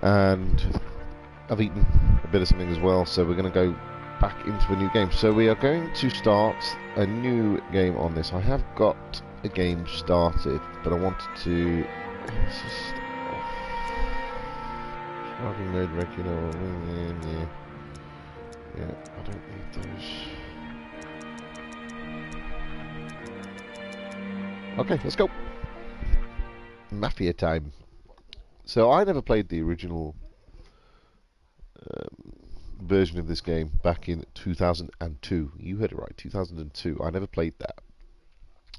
and I've eaten a bit of something as well, so we're going to go back into a new game. So we are going to start a new game on this. I have got a game started, but I wanted to... Starting mode regular... Yeah, I don't need those. Okay, let's go. Mafia time. So I never played the original version of this game back in 2002. You heard it right, 2002. I never played that.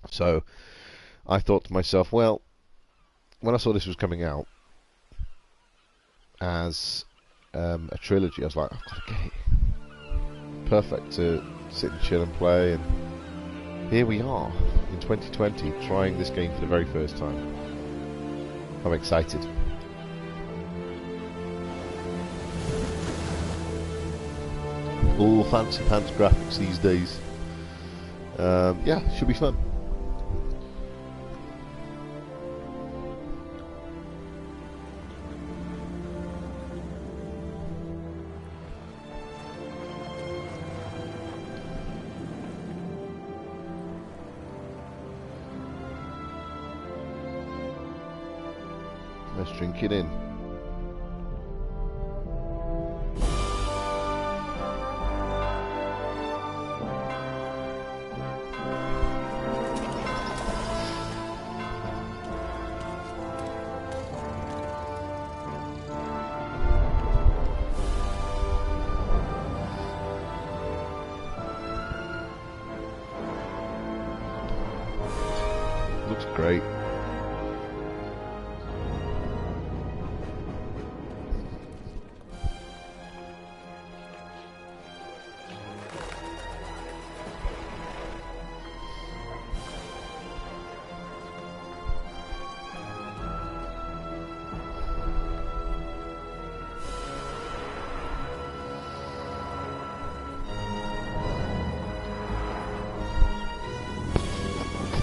So I thought to myself, well, when I saw this was coming out as a trilogy, I was like, I've got to get it. Perfect to sit and chill and play, and here we are in 2020 trying this game for the very first time. I'm excited. All fancy pants graphics these days. Yeah, should be fun. Let's drink it in. Looks great.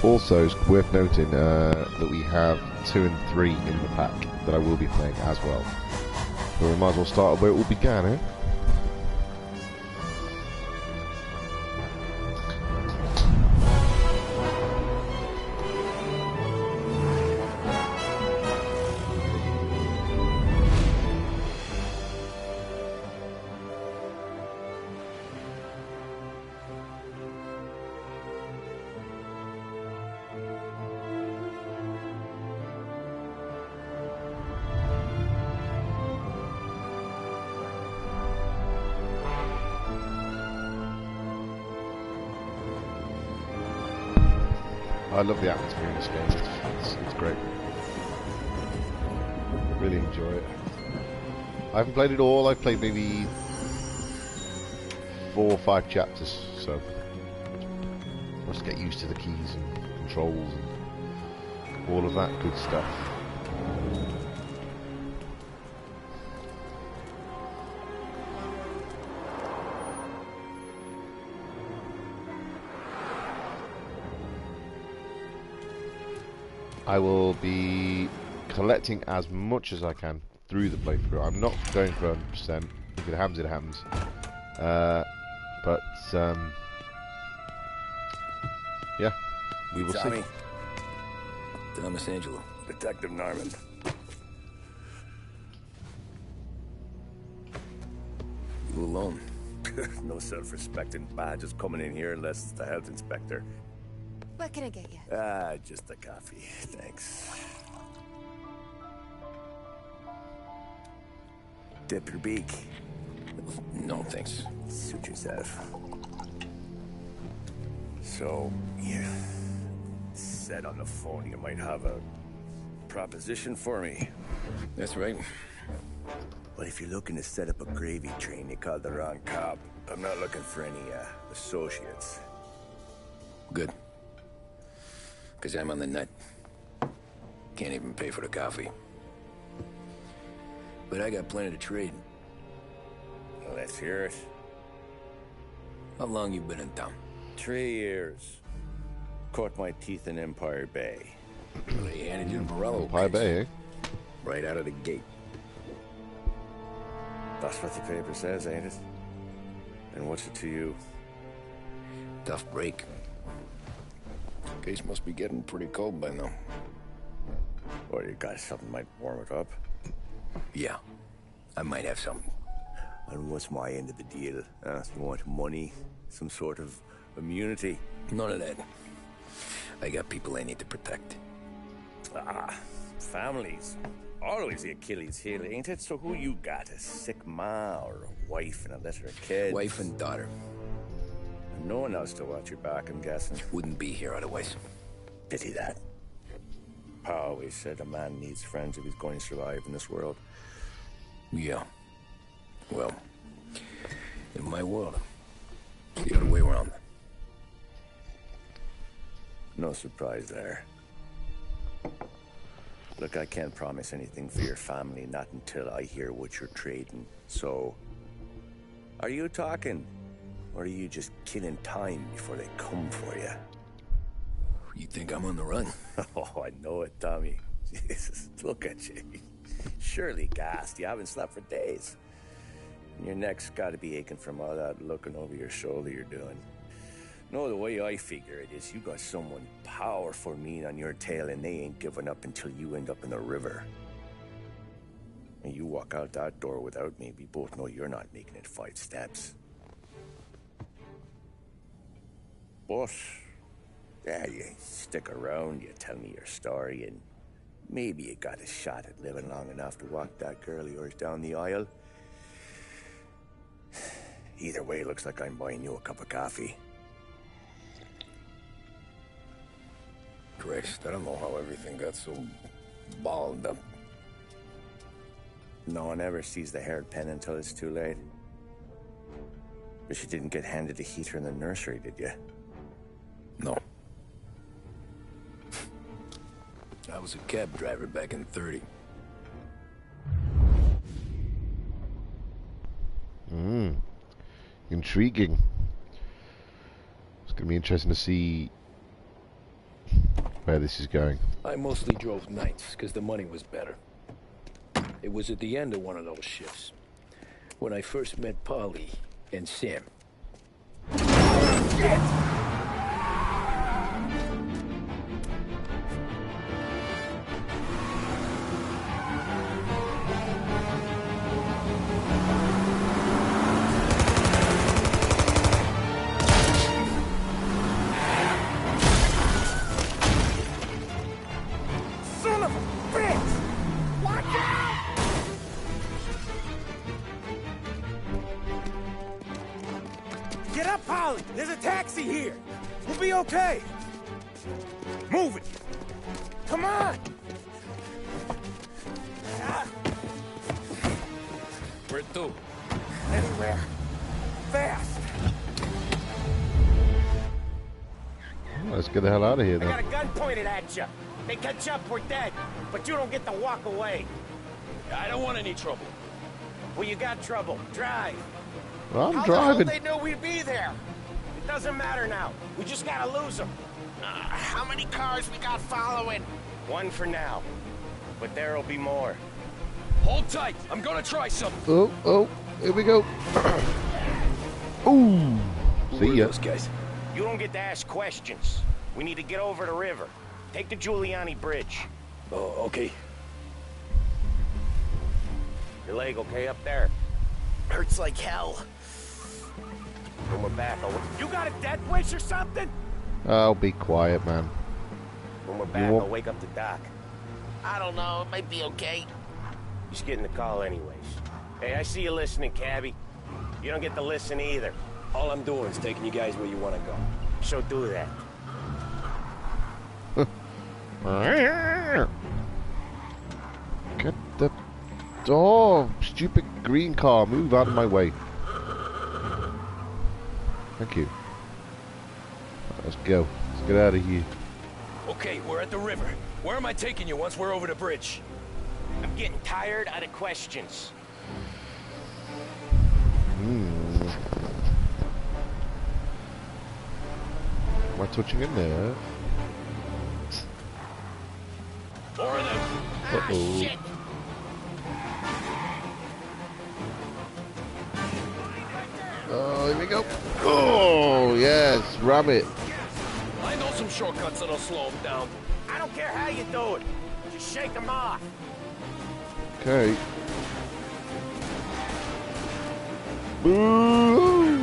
Also, it's worth noting that we have 2 and 3 in the pack that I will be playing as well. So we might as well start where it all began, eh? I love the atmosphere in this game. It's great. Really enjoy it. I haven't played it all. I've played maybe 4 or 5 chapters, so I must get used to the keys and controls and all of that good stuff. I will be collecting as much as I can through the playthrough. I'm not going for 100%. If it happens, it happens. Yeah, we will see. Thomas Angelo. Detective Norman. You alone? No self-respecting badges coming in here unless it's the health inspector. What can I get you? Just a coffee. Thanks. Dip your beak. No, thanks. Suit yourself. So, you said on the phone you might have a proposition for me. That's right. Well, if you're looking to set up a gravy train, you called the wrong cop. I'm not looking for any, associates. Good. Because I'm on the nut. Can't even pay for the coffee. But I got plenty to trade. Well, let's hear it. How long you been in town? 3 years. Caught my teeth in Empire Bay. They handed you the Morello Empire place. Bay, eh? Right out of the gate. That's what the paper says, ain't it? And what's it to you? Tough break. Case must be getting pretty cold by now. Or you got something might warm it up? Yeah, I might have something. And what's my end of the deal? You want money? Some sort of immunity? None of that. I got people I need to protect. Families. Always the Achilles heel, ain't it? So who you got? A sick ma or a wife and a litter of kids? Wife and daughter. And no one else to watch your back, I'm guessing. Wouldn't be here otherwise. Pity that. Pa always said a man needs friends if he's going to survive in this world. Yeah. Well, in my world, it's the other way around. No surprise there. Look, I can't promise anything for your family, not until I hear what you're trading. So, are you talking? Or are you just killing time before they come for you? You think I'm on the run? Oh, I know it, Tommy. Jesus, look at you. Surely gassed. You haven't slept for days. And your neck's got to be aching from all that looking over your shoulder you're doing. No, the way I figure it is you got someone powerful mean on your tail and they ain't giving up until you end up in the river. And you walk out that door without me, we both know you're not making it 5 steps. But, yeah, you stick around, you tell me your story, and maybe you got a shot at living long enough to walk that girl of yours down the aisle. Either way, it looks like I'm buying you a cup of coffee. Christ, I don't know how everything got so balled up. No one ever sees the haired pen until it's too late. But you didn't get handed a heater in the nursery, did you? No. I was a cab driver back in 30. Intriguing. It's going to be interesting to see where this is going. I mostly drove nights because the money was better. It was at the end of one of those shifts when I first met Polly and Sam. Shit! There's a taxi here. We'll be okay. Move it. Come on. Where to? Anywhere. Fast. Let's get the hell out of here I then. got a gun pointed at you. They catch up, we're dead. But you don't get to walk away. I don't want any trouble. Well, you got trouble. Drive. Well, I'm How driving. the hell they knew we'd be there? It doesn't matter now. We just gotta lose them. How many cars we got following? One for now. But there'll be more. Hold tight. I'm gonna try something. Oh, here we go. Ooh. See ya. Those guys. You don't get to ask questions. We need to get over the river. Take the Giuliani Bridge. Oh, okay. Your leg okay up there? Hurts like hell. When we're back, you got a death wish or something? Oh, be quiet, man. When we're back, I'll wake up the doc. I don't know, it might be okay. Just getting the call anyways. Hey, I see you listening, Cabby. You don't get to listen either. All I'm doing is taking you guys where you want to go. So do that. Get the... Oh, stupid green car. Move out of my way. Thank you. Let's go. Let's get out of here. Okay, we're at the river. Where am I taking you once we're over the bridge? I'm getting tired out of questions. Am I touching in there? More of them. Uh-oh. Shit! There we go. Oh, yes. Ram it. I know some shortcuts that'll slow him down. I don't care how you do it. Just shake them off. Okay. Boo!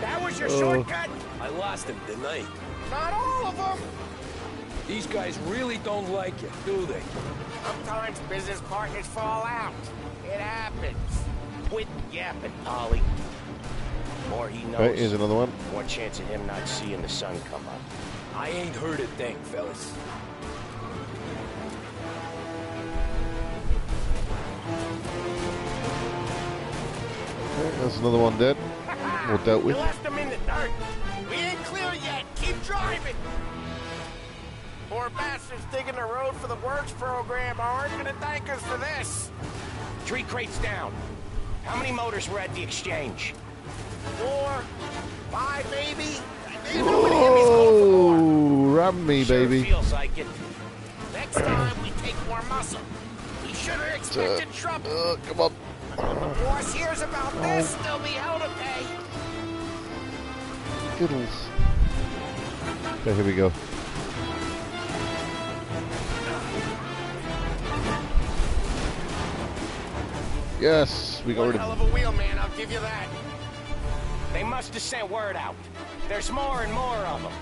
That was your shortcut? I lost him, didn't I? Not all of them. These guys really don't like you, do they? Sometimes business partners fall out. It happens. Quit yapping, Polly. More he knows, Okay, here's another one. more chance of him not seeing the sun come up. I ain't heard a thing, fellas. Okay, that's another one dead. Or dealt with. You left him in the dirt. We ain't clear yet. Keep driving. Poor bastards digging the road for the works program aren't gonna thank us for this. 3 crates down. How many motors were at the exchange? 4, 5, maybe. Even though many enemies call for more. Oh, ram me, Sure baby. feels like it. Next time we take more muscle. We should have expected trouble. Come on. The boss hears about this, there'll be hell to pay. Giddles. Okay, here we go. Yes, we got One rid hell of of a wheel, man, I'll give you that. They must have sent word out. There's more and more of them.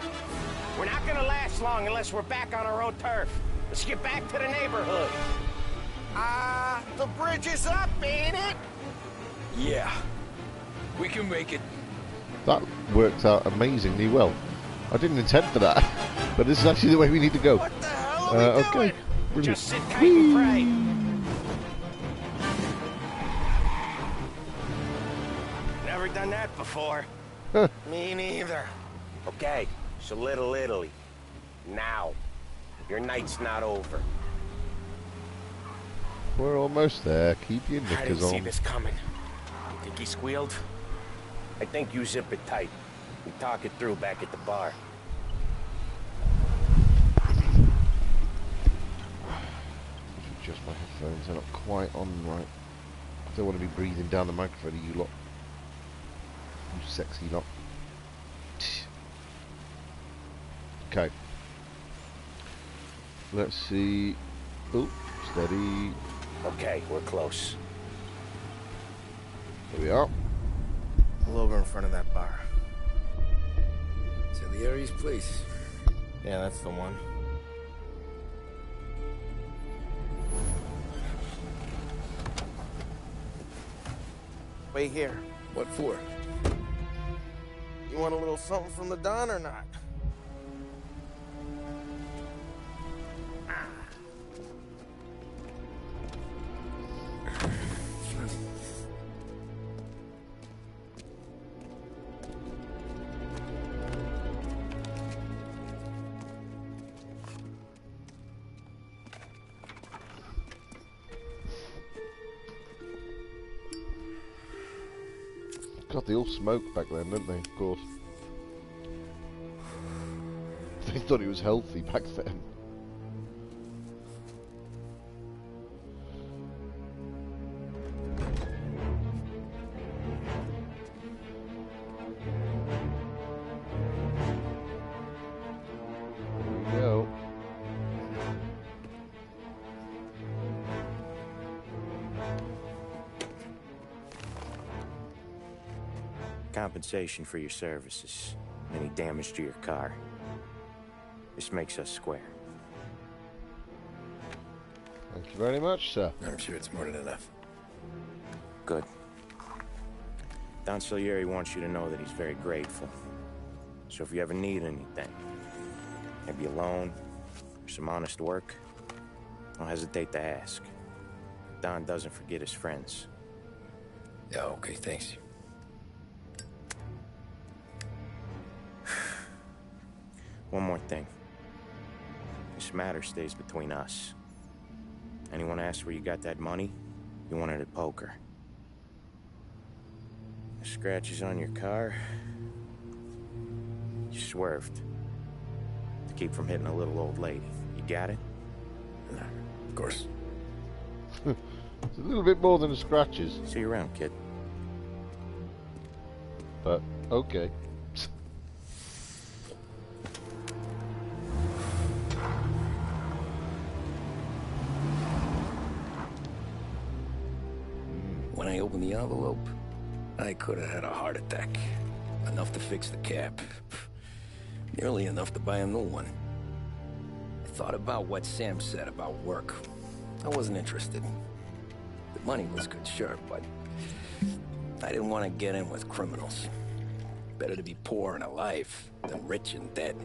We're not gonna last long unless we're back on our own turf. Let's get back to the neighborhood. The bridge is up, ain't it? Yeah. We can make it. that. Worked out amazingly well. I didn't intend for that, but this is actually the way we need to go. What the hell are we Okay, doing? brilliant. Just sit tight and pray. Never done that before. Huh. Me neither. Okay, so Little Italy. Now. Your night's not over. We're almost there. Keep your I knickers didn't see on. this coming. Think he squealed? I think you zip it tight. We talk it through back at the bar. Just my headphones, they're not quite on right. I don't want to be breathing down the microphone, you lot. You sexy lot. Okay. Let's see. Oh, steady. Okay, we're close. Here we are. Pull over in front of that bar. Salieri's place. Yeah, that's the one. Wait here. What for? You want a little something from the Don or not? God, they all smoked back then, didn't they? Of course. They thought he was healthy back then. There we go. Compensation for your services. Any damage to your car. This makes us square. Thank you very much, sir. I'm sure it's more than enough. Good. Don Salieri wants you to know that he's very grateful. So if you ever need anything, maybe a loan or some honest work, don't hesitate to ask. Don doesn't forget his friends. Yeah, okay, thanks. One more thing. This matter stays between us. Anyone asks where you got that money, you won it at poker. The scratches on your car, you swerved. To keep from hitting a little old lady. You got it? Of course. It's a little bit more than the scratches, See you around, kid. but okay. When I opened the envelope, I could have had a heart attack. Enough to fix the cap. Nearly enough to buy a new one. I thought about what Sam said about work. I wasn't interested. The money was good, sure, but I didn't want to get in with criminals. Better to be poor and alive than rich and dead.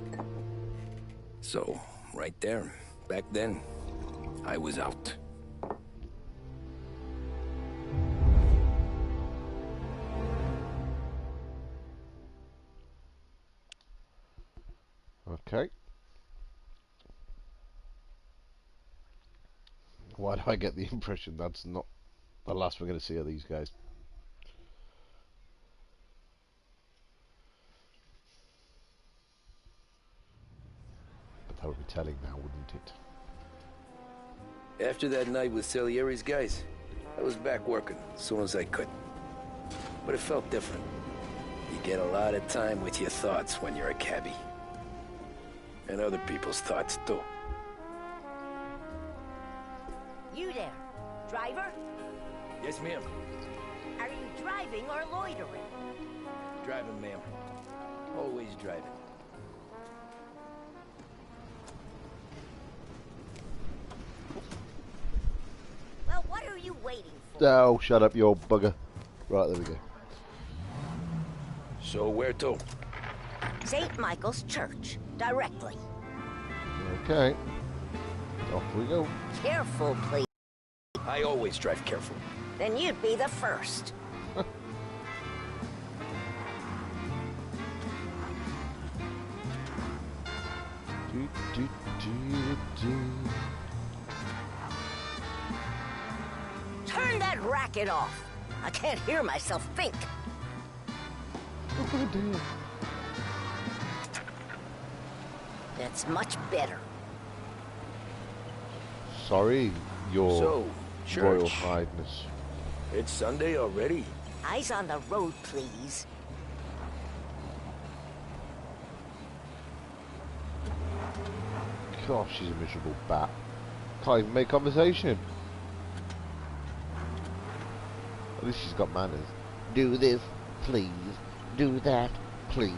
So, right there, back then, I was out. Okay. Why do I get the impression that's not the last we're going to see of these guys? But that would be telling now, wouldn't it? After that night with Salieri's guys, I was back working as soon as I could. But it felt different. You get a lot of time with your thoughts when you're a cabbie. And other people's thoughts, too. You there, driver? Yes, ma'am. Are you driving or loitering? Driving, ma'am. Always driving. Well, what are you waiting for? Oh, shut up, you old bugger. Right, there we go. So where to? St. Michael's Church, directly. Okay. Off we go. Careful, please. I always drive careful. Then you'd be the first. Do, do, do, do. Turn that racket off. I can't hear myself think. Oh, dear. That's much better. Sorry, your So, Royal church. Highness. It's Sunday already. Eyes on the road, please. Gosh, she's a miserable bat. Can't even make conversation. At least she's got manners. Do this, please. Do that, please.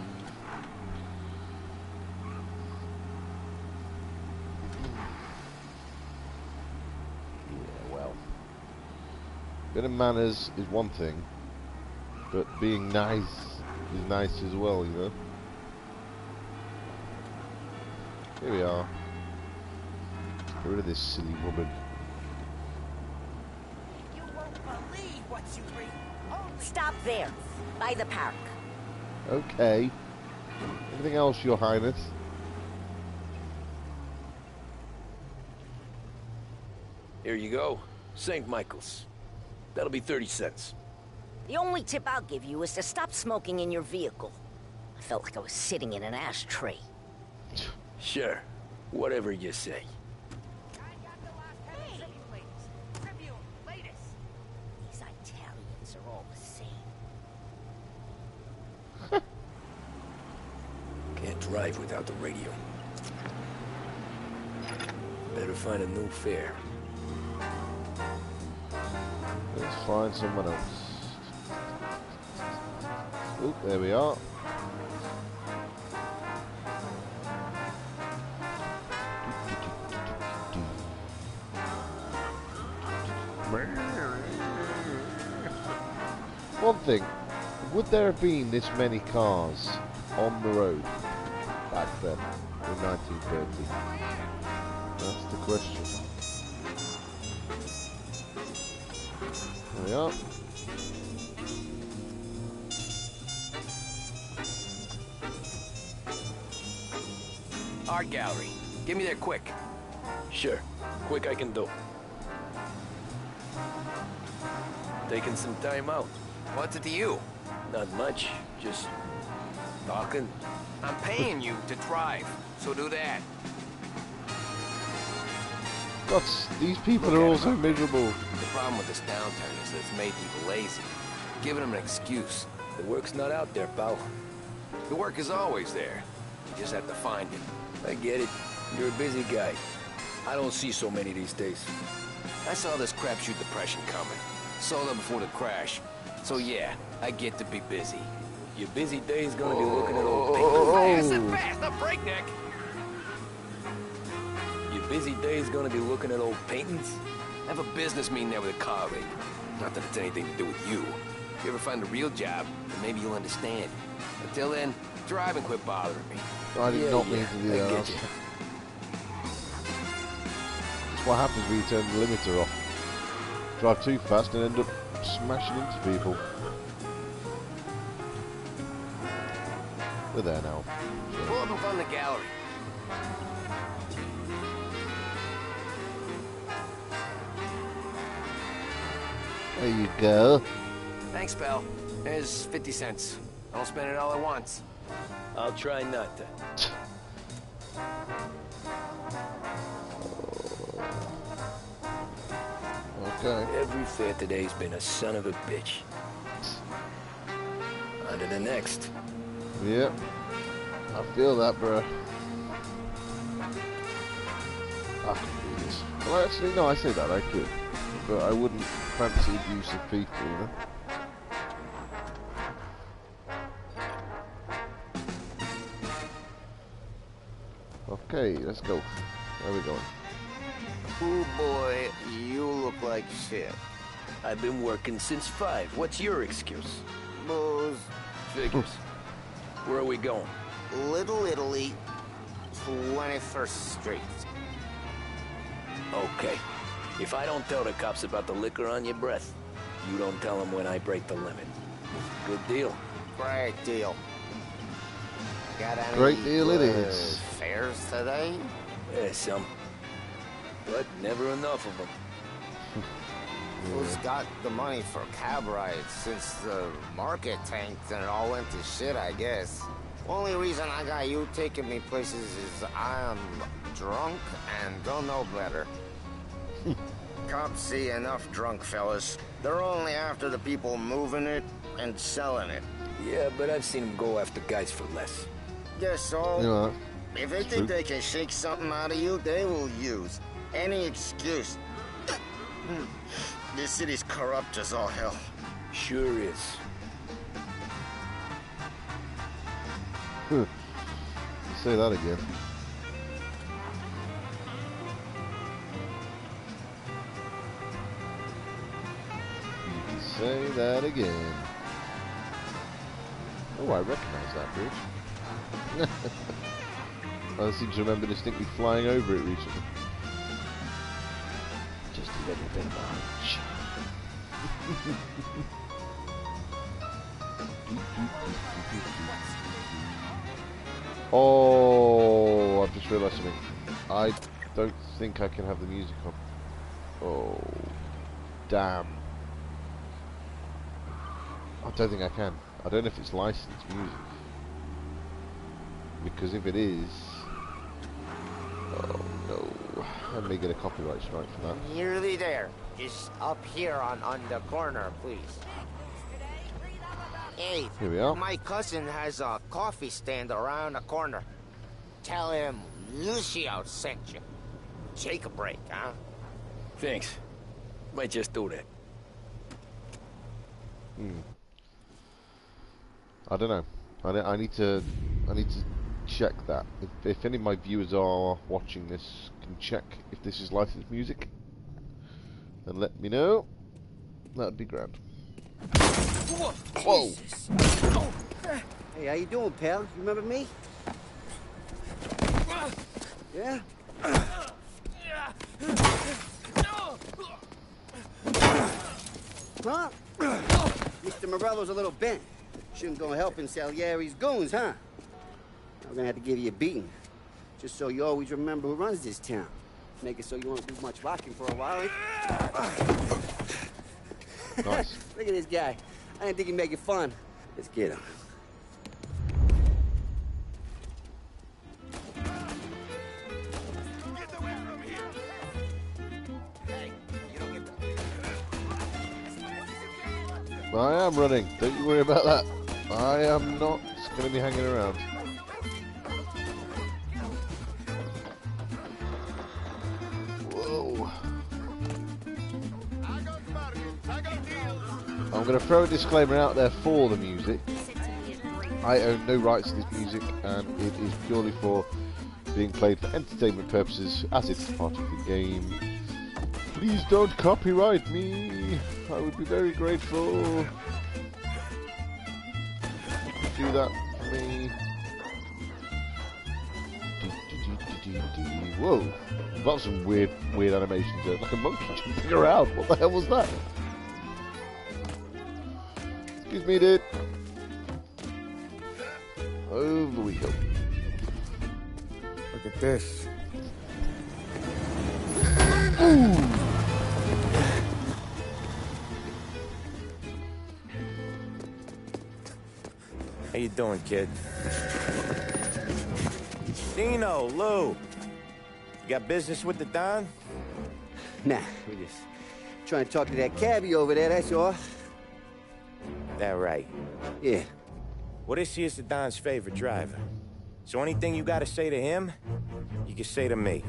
Yeah, well. Bit of manners is one thing, but being nice is nice as well, you know? Here we are. Get rid of this silly woman. You won't believe what you read. Stop there, by the park. Okay. Anything else, Your Highness? Here you go. St. Michael's. That'll be 30 cents. The only tip I'll give you is to stop smoking in your vehicle. I felt like I was sitting in an ashtray. Sure. Whatever you say. These Italians are all the same. Can't drive without the radio. Better find a new fare. Let's find someone else. Oh, there we are. One thing, would there have been this many cars on the road back then in 1930? That's the question. There we are. Art gallery. Get me there quick. Sure. Quick I can do. Taking some time out. What's it to you? Not much. Just talking. I'm paying you to drive, so do that. These people Look are at all him. so miserable. The problem with this downturn is that it's made people lazy, giving them an excuse. The work's not out there, pal. The work is always there. You just have to find it. I get it. You're a busy guy. I don't see so many these days. I saw this crapshoot depression coming. Sold it before the crash. So yeah, I get to be busy. Your busy day's gonna be looking at old paintings. Fast and fast, not breakneck! Your busy day's gonna be looking at old paintings? I have a business meeting there with a colleague. Not that it's anything to do with you. If you ever find a real job, then maybe you'll understand. Until then, drive and quit bothering me. I did not mean to do I that. get you. That's what happens when you turn the limiter off. Drive too fast and end up smashing into people. We're there now. Pull up in front of the gallery. There you go. Thanks, pal. There's 50 cents. Don't spend it all at once. I'll try not to. Okay. Every fair today's been a son of a bitch. On to the next. Yep. I feel that, bro. I can do this. Well, actually, no, I say that I could. But I wouldn't fancy abuse of people, you know? Okay, let's go. Where are we going? Ooh, boy, you look like shit. I've been working since 5. What's your excuse? Booze. Figures. Where are we going? Little Italy, 21st Street. Okay. If I don't tell the cops about the liquor on your breath, you don't tell them when I break the limit. Good deal. Great deal. Got any Great deal it is. fares today? Yeah, some. But never enough of them. Who's got the money for cab rides since the market tanked and it all went to shit, I guess? Only reason I got you taking me places is I'm drunk and don't know better. Cops see enough drunk fellas. They're only after the people moving it and selling it. Yeah, but I've seen them go after guys for less. Guess so. You know, If they think they can shake something out of you, they will use any excuse. This city's corrupt as all hell. Sure is. say that again. You can say that again. Oh, I recognise that bridge. I seem to remember distinctly flying over it recently. Just a little bit much. Oh, I've just realised something. I don't think I can have the music on. Oh, damn. I don't think I can. I don't know if it's licensed music. Because if it is... Oh no. I may get a copyright strike for that. Nearly there. Just up here on the corner, please. Hey, Here we are. my cousin has a coffee stand around the corner. Tell him Lucio sent you. Take a break, huh? Thanks. Might just do that. I don't know. I need to check that. If any of my viewers are watching this, can check if this is licensed music, and let me know. That'd be grand. Whoa! Hey, how you doing, pal? You remember me? Yeah? Huh? Mr. Morello's a little bent. Shouldn't go helping Salieri's goons, huh? I'm gonna have to give you a beating. Just so you always remember who runs this town. Make it so you won't do much rocking for a while. Nice. Look at this guy. I didn't think he'd make it fun. Let's get him. I am running. Don't you worry about that. I am not going to be hanging around. Whoa. I'm going to throw a disclaimer out there for the music. I own no rights to this music, and it is purely for being played for entertainment purposes, as it's part of the game. Please don't copyright me. I would be very grateful. Do that for me. Whoa, we've got some weird animations there, like a monkey jumping around. What the hell was that? Excuse me, dude. Over we go. Look at this. How you doing, kid? Dino, Lou. You got business with the Don? Nah, we just trying to talk to that cabbie over there, that's all. That right. Yeah. Well, this here's the Don's favorite driver. So anything you gotta say to him, you can say to me.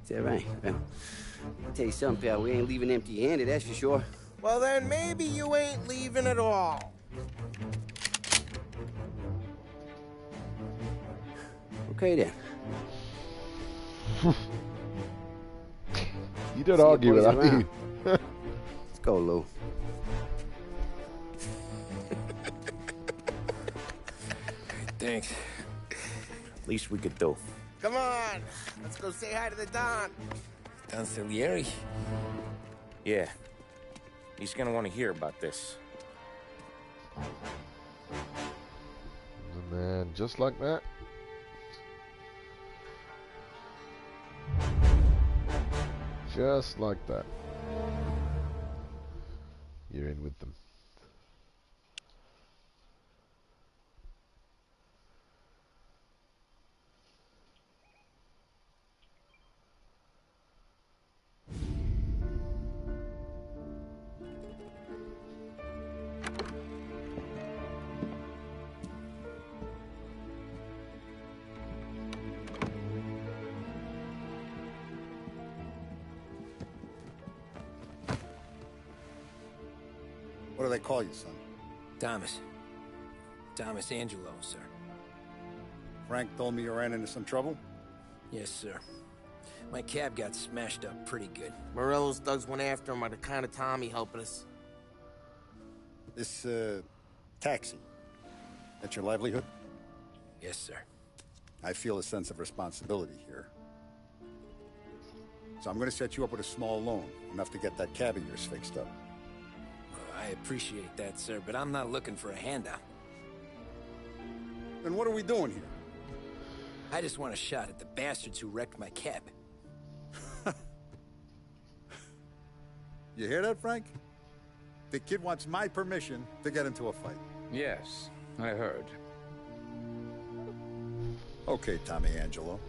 Is that right? Well, I'll tell you something, pal. We ain't leaving empty-handed, that's for sure. Well, then maybe you ain't leaving at all. Okay, then. You don't argue with that, do you? Let's go, Lou. Thanks. Least we could do. Come on, let's go say hi to the Don. Don Salieri? Yeah. He's gonna want to hear about this. And then, just like that. Just like that. You're in with them. What do they call you, son? Thomas. Thomas Angelo, sir. Frank told me you ran into some trouble? Yes, sir. My cab got smashed up pretty good. Morello's thugs went after him on account of Tommy helping us. This, taxi, that's your livelihood? Yes, sir. I feel a sense of responsibility here. So I'm gonna set you up with a small loan, enough to get that cab of yours fixed up. I appreciate that, sir, but I'm not looking for a handout. Then what are we doing here? I just want a shot at the bastards who wrecked my cab. You hear that, Frank? The kid wants my permission to get into a fight. Yes, I heard. Okay, Tommy Angelo.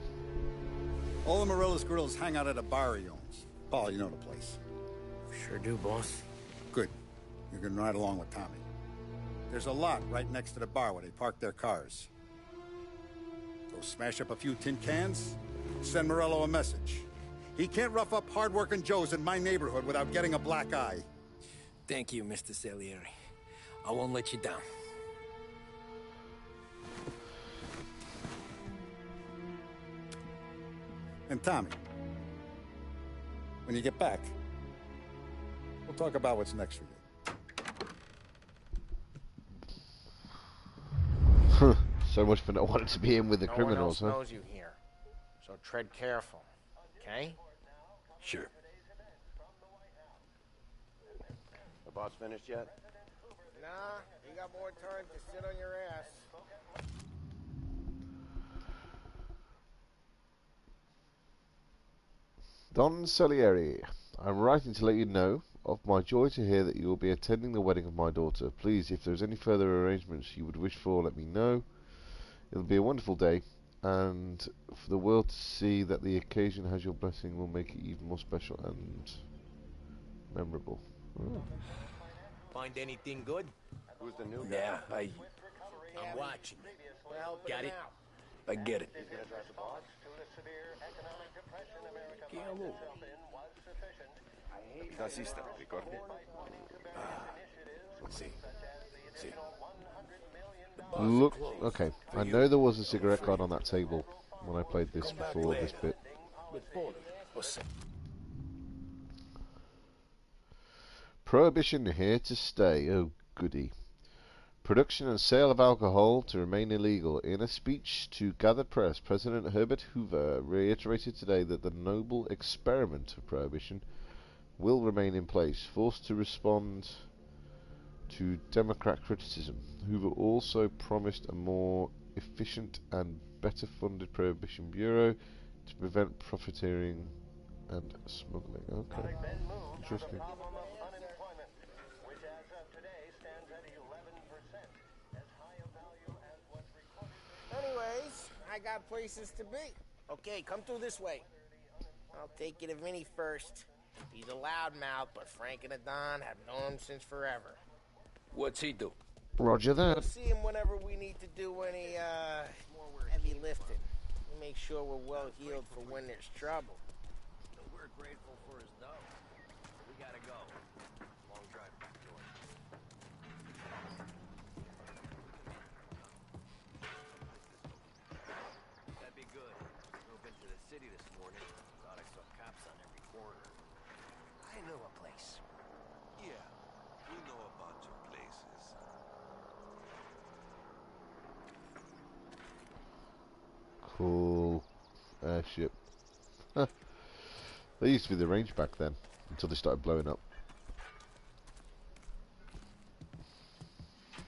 All the Morello's girls hang out at a bar he owns. Paul, you know the place. Sure do, boss. Good. You can ride along with Tommy. There's a lot right next to the bar where they park their cars. Go smash up a few tin cans, send Morello a message. He can't rough up hard-working Joes in my neighborhood without getting a black eye. Thank you, Mr. Salieri. I won't let you down. And Tommy, when you get back, we'll talk about what's next for you. So much for not wanting to be in with the No criminals, one huh? else knows you here, so tread careful, okay? Sure. The boss finished yet? Nah, you got more time to sit on your ass. Don Salieri, I'm writing to let you know of my joy to hear that you will be attending the wedding of my daughter. Please, if there's any further arrangements you would wish for, let me know. It'll be a wonderful day, and for the world to see that the occasion has your blessing will make it even more special and memorable. Oh. Find anything good? Who's the new Yeah, guy? I'm watching. Well, Got it. I get it. He's gonna drive the boss? Nazista, ricordi? See. Look, okay. I know there was a cigarette card on that table when I played this before this bit. Prohibition here to stay. Oh, goody. Production and sale of alcohol to remain illegal. In a speech to gathered press, President Herbert Hoover reiterated today that the noble experiment of prohibition will remain in place, forced to respond to Democrat criticism. Hoover also promised a more efficient and better funded prohibition bureau to prevent profiteering and smuggling. Okay, interesting. Anyways, I got places to be. Okay, come through this way. I'll take you to Vinny first. He's a loudmouth, but Frank and the Don have known him since forever. What's he do? Roger We'll that. see him whenever we need to do any, heavy lifting. We make sure we're well healed for when there's trouble. We're grateful for his dough. We gotta go. Long drive back to it. That'd be good. Drove into the city this morning. Thought I saw cops on every corner. I know a place. Yeah, we know a bunch of places. Cool airship. Huh. They used to be the range back then, until they started blowing up.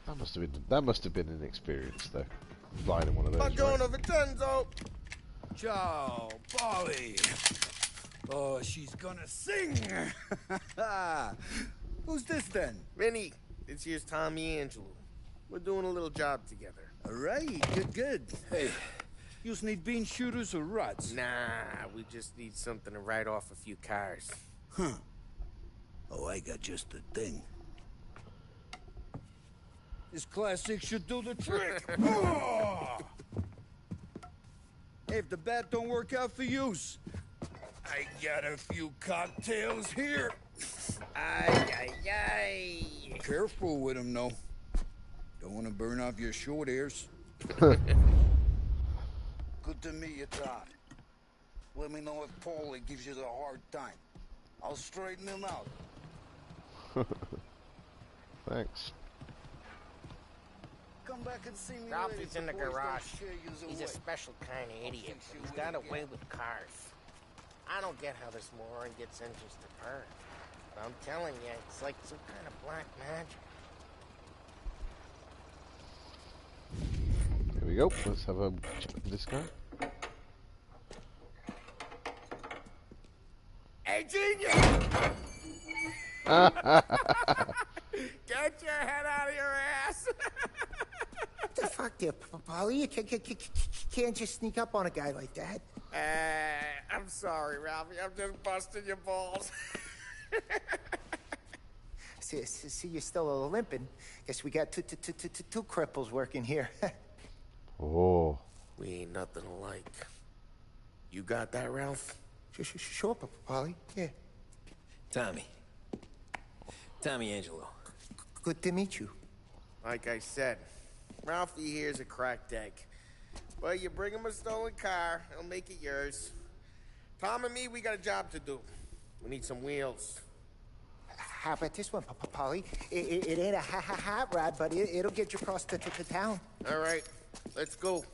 That must have been an experience though, flying in one of those. Buongiorno, Vincenzo. Ciao, Polly. Oh, she's gonna sing. Who's this then? Vinny, this here's Tommy Angelo. We're doing a little job together. All right, good. Hey, you need bean shooters or rods? Nah, we just need something to write off a few cars. Huh. Oh, I got just the thing. This classic should do the trick. Oh! Hey, if the bat don't work out for yous, I got a few cocktails here. Ay. Careful with them, though. Don't want to burn off your short hairs. Good to meet you, Todd. Let me know if Paulie gives you the hard time. I'll straighten him out. Thanks. Come back and see me Ralphie's in the garage. He's away. a special kind of idiot. He's got a way with cars. I don't get how this moron gets engines to burn. But I'm telling you, it's like some kind of black magic. Here we go. Let's have a check with this guy. Hey, genius! Get your head out of your ass! What the fuck there, Polly? You can't just sneak up on a guy like that. I'm sorry, Ralphie. I'm just busting your balls. See, you're still limping. Guess we got two cripples working here. Oh. We ain't nothing alike. You got that, Ralph? Sure, Polly. Yeah. Tommy Angelo. Good to meet you. Like I said, Ralphie here's a cracked egg. Well, you bring him a stolen car, he'll make it yours. Tom and me, we got a job to do. We need some wheels. How about this one, Polly? It ain't a hot rod, but it'll get you across to town. All right, let's go.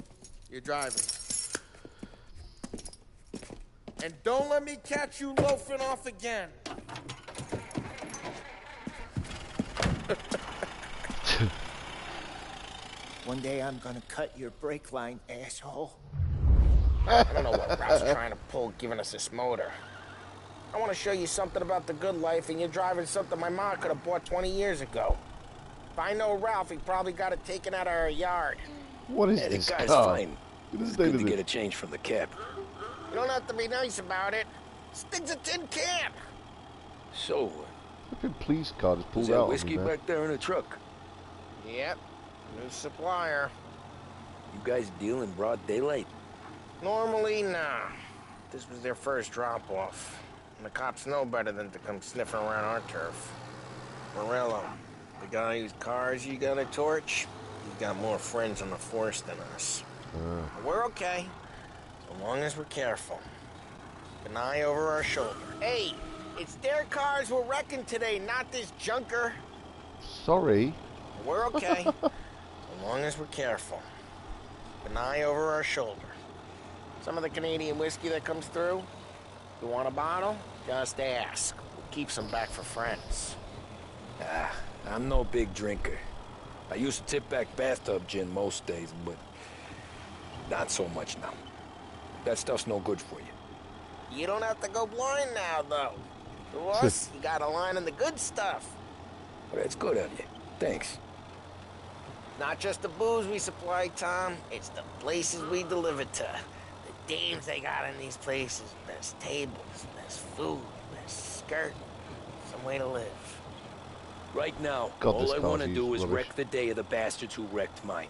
You're driving. And don't let me catch you loafing off again. One day I'm gonna cut your brake line, asshole. I don't know what Ralph's trying to pull giving us this motor. I want to show you something about the good life, and you're driving something my mom could have bought 20 years ago. If I know Ralph, he probably got it taken out of our yard. What is Hey, this the guy's car? fine. What is It's the name good of to this? get a change from the cab. You don't have to be nice about it. This thing's a tin can. So, Flipping police car just pulled Is that out on me, whiskey man. back there in the truck? Yep. New supplier. You guys deal in broad daylight? Normally, nah. This was their first drop-off. And the cops know better than to come sniffing around our turf. Morello, the guy whose cars you got a torch, he's got more friends on the force than us. But we're okay, so long as we're careful. Keep an eye over our shoulder. Hey, it's their cars we're wrecking today, not this junker. Sorry. We're okay, so long as we're careful. Keep an eye over our shoulder. Some of the Canadian whiskey that comes through, you want a bottle? Just ask. We'll keep some back for friends. I'm no big drinker. I used to tip back bathtub gin most days, but not so much now. That stuff's no good for you. You don't have to go blind now, though. To us, you got a line on the good stuff. Well, that's good of you. Thanks. Not just the booze we supply, Tom. It's the places we deliver to. The dames they got in these places. Best tables, best food, best skirt. Some way to live. Right now, God, all this I want to car's do is rubbish. wreck the day of the bastards who wrecked mine.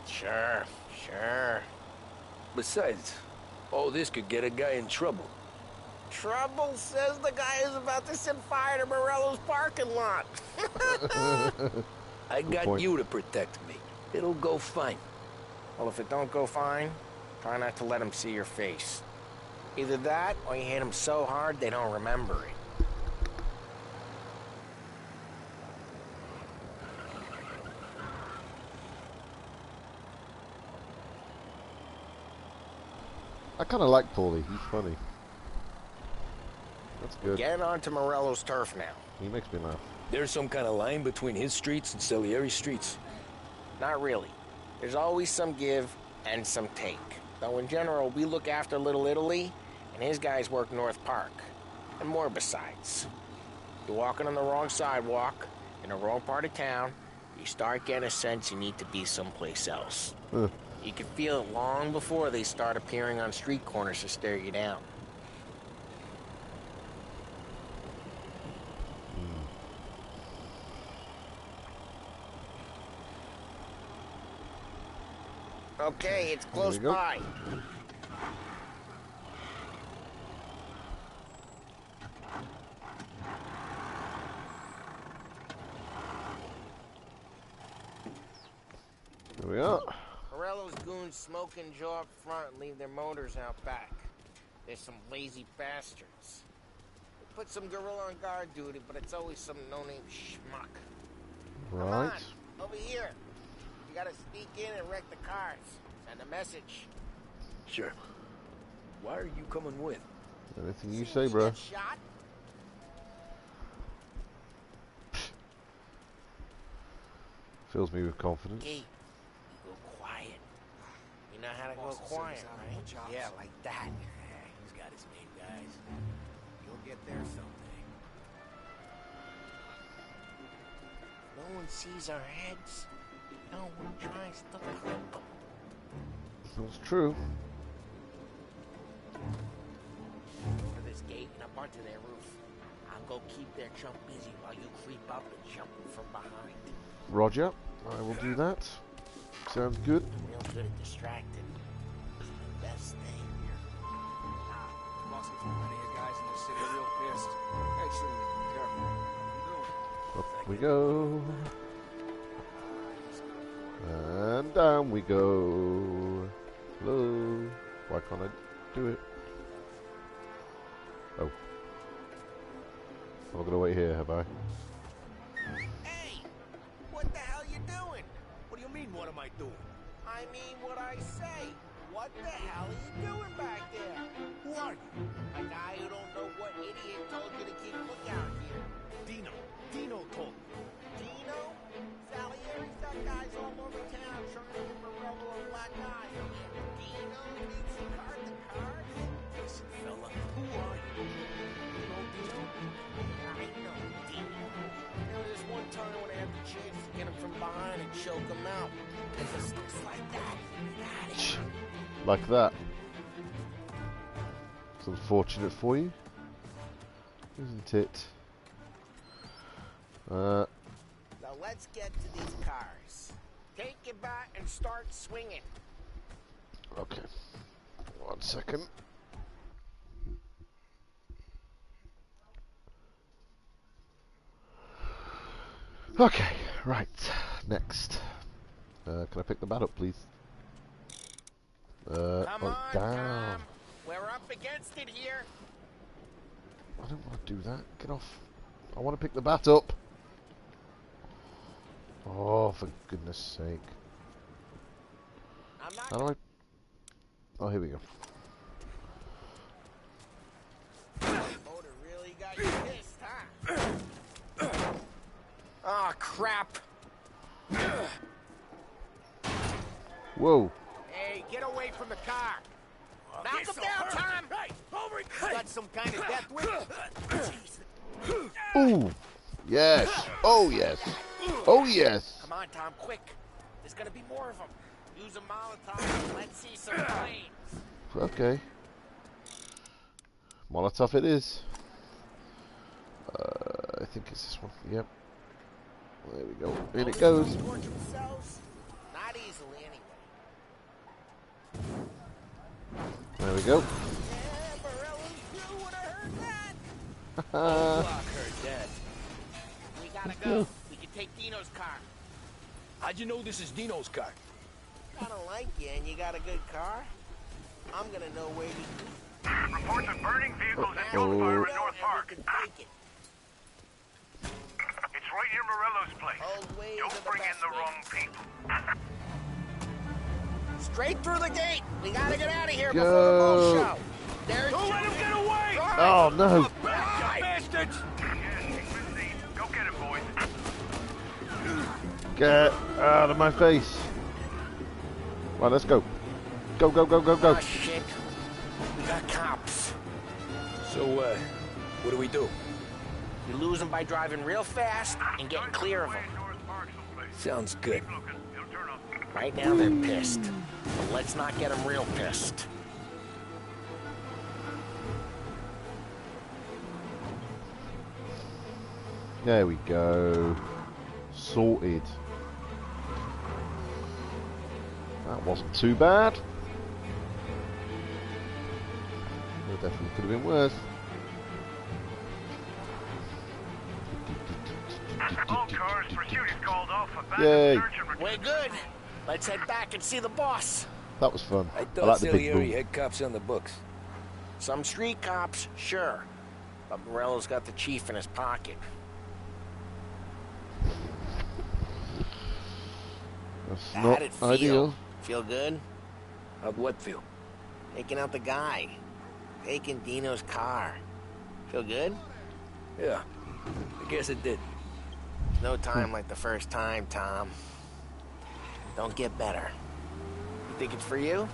Sure. Besides, all this could get a guy in trouble. Trouble, says the guy who's about to set fire to Morello's parking lot. I got point. you to protect me. It'll go fine. Well, if it don't go fine, try not to let them see your face. Either that, or you hit them so hard they don't remember it. I kind of like Paulie. He's funny. That's good. Get onto Morello's turf now. He makes me laugh. There's some kind of line between his streets and Salieri's streets. Not really. There's always some give and some take. Though in general, we look after Little Italy, and his guys work North Park. And more besides. You're walking on the wrong sidewalk, in the wrong part of town, you start getting a sense you need to be someplace else. You can feel it long before they start appearing on street corners to stare you down. Okay, it's close by. There we are. Morello's goons smoke and jaw up front and leave their motors out back. They're some lazy bastards. They put some gorilla on guard duty, but it's always some no-name schmuck. Right. Come on, over here. You gotta sneak in and wreck the cars. Send a message. Sure. Why are you coming with? Anything you say, bro. Get shot? Fills me with confidence. Hey, you go quiet. You know how to go quiet, right? Yeah, like that. He's got his main guys. You'll get there someday. No one sees our heads. No one tries to clip them. That's true. Over this gate and up onto their roof. I'll go keep their chump busy while you creep up and jump them from behind. Roger. I will do that. Sounds good. Real good at distracting. It's the best thing. Bossing too many guys in the city real pissed. Actually, careful. Up we go. And down we go. Hello. Why can't I do it? Oh. I'm gonna wait here, have I? Hey! What the hell you doing? What do you mean, what am I doing? I mean what I say. What the hell are you doing back there? Who are you? A guy who don't know what idiot told you to keep lookout here. Dino told me. Dino? Salieri's got guys all over town trying to give Morello a black eye. Dino thinks he card the cards? Listen, fella, who are you? You know Dino? I know Dino. You know, there's one time when I had the chance to get him from behind and choke him out. And just like that. Got it. Like that. It's unfortunate for you, isn't it? So let's get to these cars. Take your bat and start swinging. Okay. 1 second. Okay, right. Next. Can I pick the bat up, please? Come on, down. Tom. We're up against it here. I don't want to do that. Get off. I want to pick the bat up. Oh, for goodness sake. I'm not. How do I... Oh, here we go. Motor really got you pissed, huh? Oh, crap. Whoa. Hey, get away from the car. Knock him down, Tom. Hey, over here. Got some kind of death wish. Ooh. Yes. Oh, yes. Oh, yes. Come on, Tom, quick. There's gonna be more of them. Use a Molotov and let's see some flames. Okay. Molotov it is. I think it's this one. Yep. There we go. In it goes. Torch themselves? Not easily, anyway. There we go. Yeah, Morello's crew would have heard that. Block heard that. We gotta go. We can take Dino's car. How'd you know this is Dino's car? Kinda like you, and you got a good car. I'm gonna know where you... Reports of burning vehicles and Oh. gunfire in North Park. We can take it. It's right near Morello's place. Old ways are Don't the bring in best the ways. wrong people. Straight through the gate. We gotta get out of here Go. before the bull show. There's Don't let him get away! Oh, no. You bastards! Go get him, boys. Get out of my face. Right, let's go. Go, go, go, go, go. Oh, shit. We got cops. So, what do we do? You lose them by driving real fast and getting clear of them. Sounds good. Right now they're pissed. But let's not get them real pissed. There we go. Sorted. That wasn't too bad. It definitely could have been worse. All cars, pursuit is called off. Yay. We're good. Let's head back and see the boss. That was fun. I I thought like the big Salieri boom. had cops on the books. Some street cops, sure. But Morello's got the chief in his pocket. That's How'd not it feel? ideal. Feel good? How'd what feel? Taking out the guy. Taking Dino's car. Feel good? Yeah, I guess it did. No time like the first time, Tom. Don't get better. You think it's for you?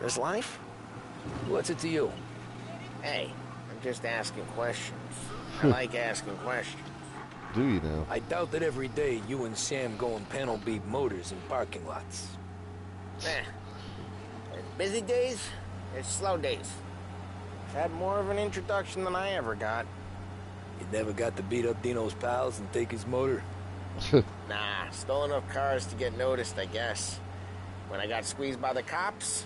This life? What's it to you? Hey, I'm just asking questions. I like asking questions. Do you now? I doubt that every day you and Sam go and panel beat motors in parking lots. There's busy days, there's slow days. Had more of an introduction than I ever got. You never got to beat up Dino's pals and take his motor? Nah, stole enough cars to get noticed, I guess. When I got squeezed by the cops,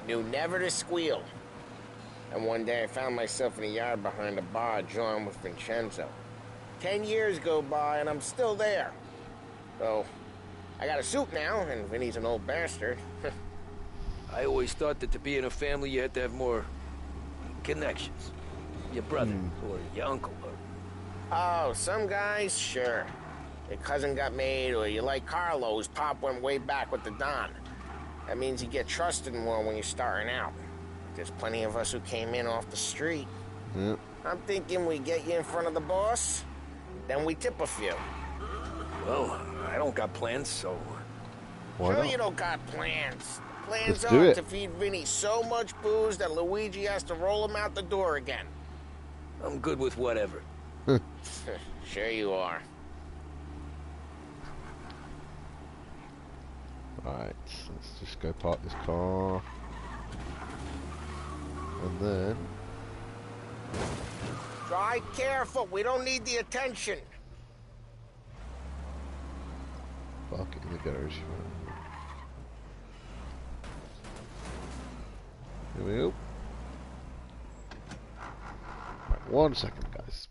knew never to squeal. And one day I found myself in a yard behind a bar drawing with Vincenzo. 10 years go by and I'm still there. So, I got a suit now, and Vinny's an old bastard. I always thought that to be in a family you had to have more connections. Your brother, or your uncle, or... Oh, some guys, sure. Your cousin got made, or you like Carlo's pop went way back with the Don. That means you get trusted more when you're starting out. There's plenty of us who came in off the street. Yep. I'm thinking we get you in front of the boss, then we tip a few. Well, I don't got plans, so... Why Sure not? you don't got plans. Plans Let's do are it. to feed Vinny so much booze that Luigi has to roll him out the door again. I'm good with whatever. Sure you are. Right, let's just go park this car. And then... Drive careful, we don't need the attention. garage. Here we go. Right, 1 second, guys.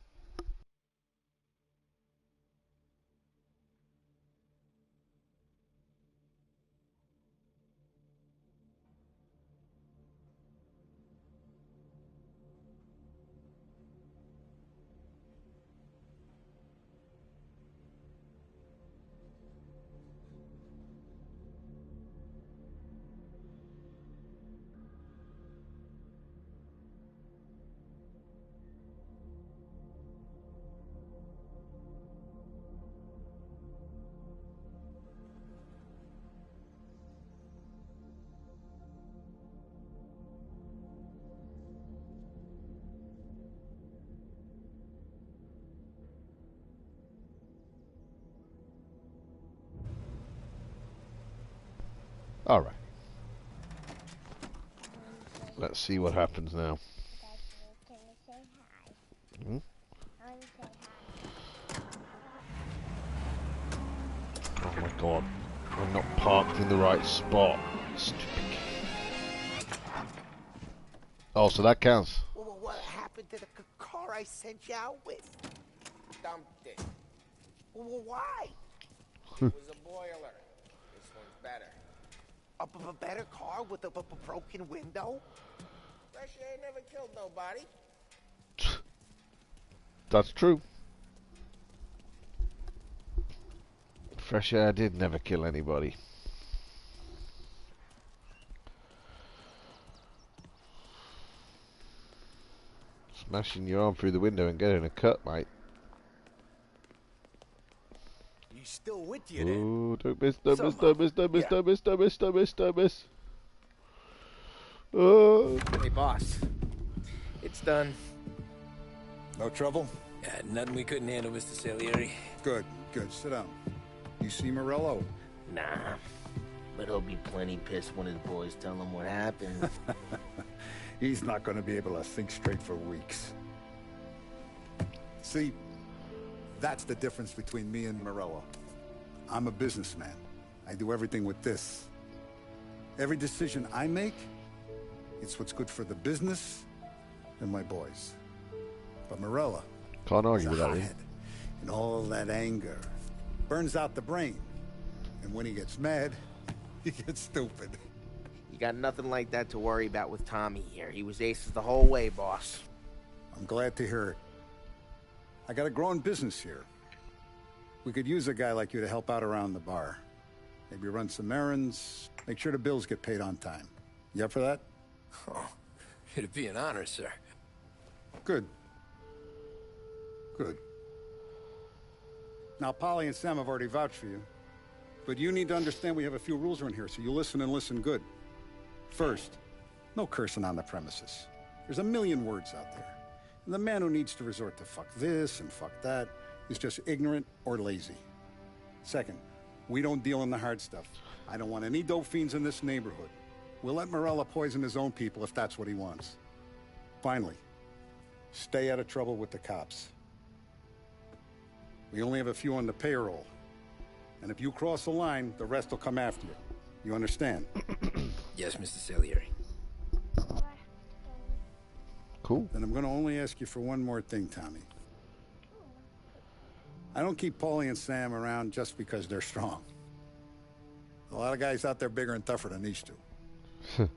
All right. Let's see what happens now. Hmm? Oh my god. I'm not parked in the right spot. Stupid kid. Oh, so that counts. Well, what happened to the car I sent you out with? Dumped it. Well, why? It was a boiler. This one's better. A better car with a broken window? Fresh air never killed nobody. That's true. Fresh air did never kill anybody. Smashing your arm through the window and getting a cut, mate. He's still with you then? Oh, don't miss, don't miss, don't miss, don't miss, don't miss, don't miss, don't miss, don't miss. Oh. Hey, boss. It's done. No trouble? Nothing we couldn't handle, Mr. Salieri. Good, good. Sit down. You see Morello? Nah, but he'll be plenty pissed when his boys tell him what happened. He's not going to be able to think straight for weeks. See, that's the difference between me and Morello. I'm a businessman. I do everything with this. Every decision I make, it's what's good for the business and my boys. But Morello, can't argue with that. And all that anger burns out the brain. And when he gets mad, he gets stupid. You got nothing like that to worry about with Tommy here. He was aces the whole way, boss. I'm glad to hear it. I got a growing business here. We could use a guy like you to help out around the bar. Maybe run some errands, make sure the bills get paid on time. You up for that? Oh, it'd be an honor, sir. Good. Good. Now, Polly and Sam have already vouched for you. But you need to understand we have a few rules around here, so you listen and listen good. First, no cursing on the premises. There's a million words out there. And the man who needs to resort to fuck this and fuck that is just ignorant or lazy. Second, we don't deal in the hard stuff. I don't want any dope fiends in this neighborhood. We'll let Morello poison his own people if that's what he wants. Finally, stay out of trouble with the cops. We only have a few on the payroll. And if you cross the line, the rest will come after you. You understand? Yes, Mr. Salieri. Cool. Then I'm going to only ask you for one more thing, Tommy. I don't keep Paulie and Sam around just because they're strong. A lot of guys out there bigger and tougher than these two.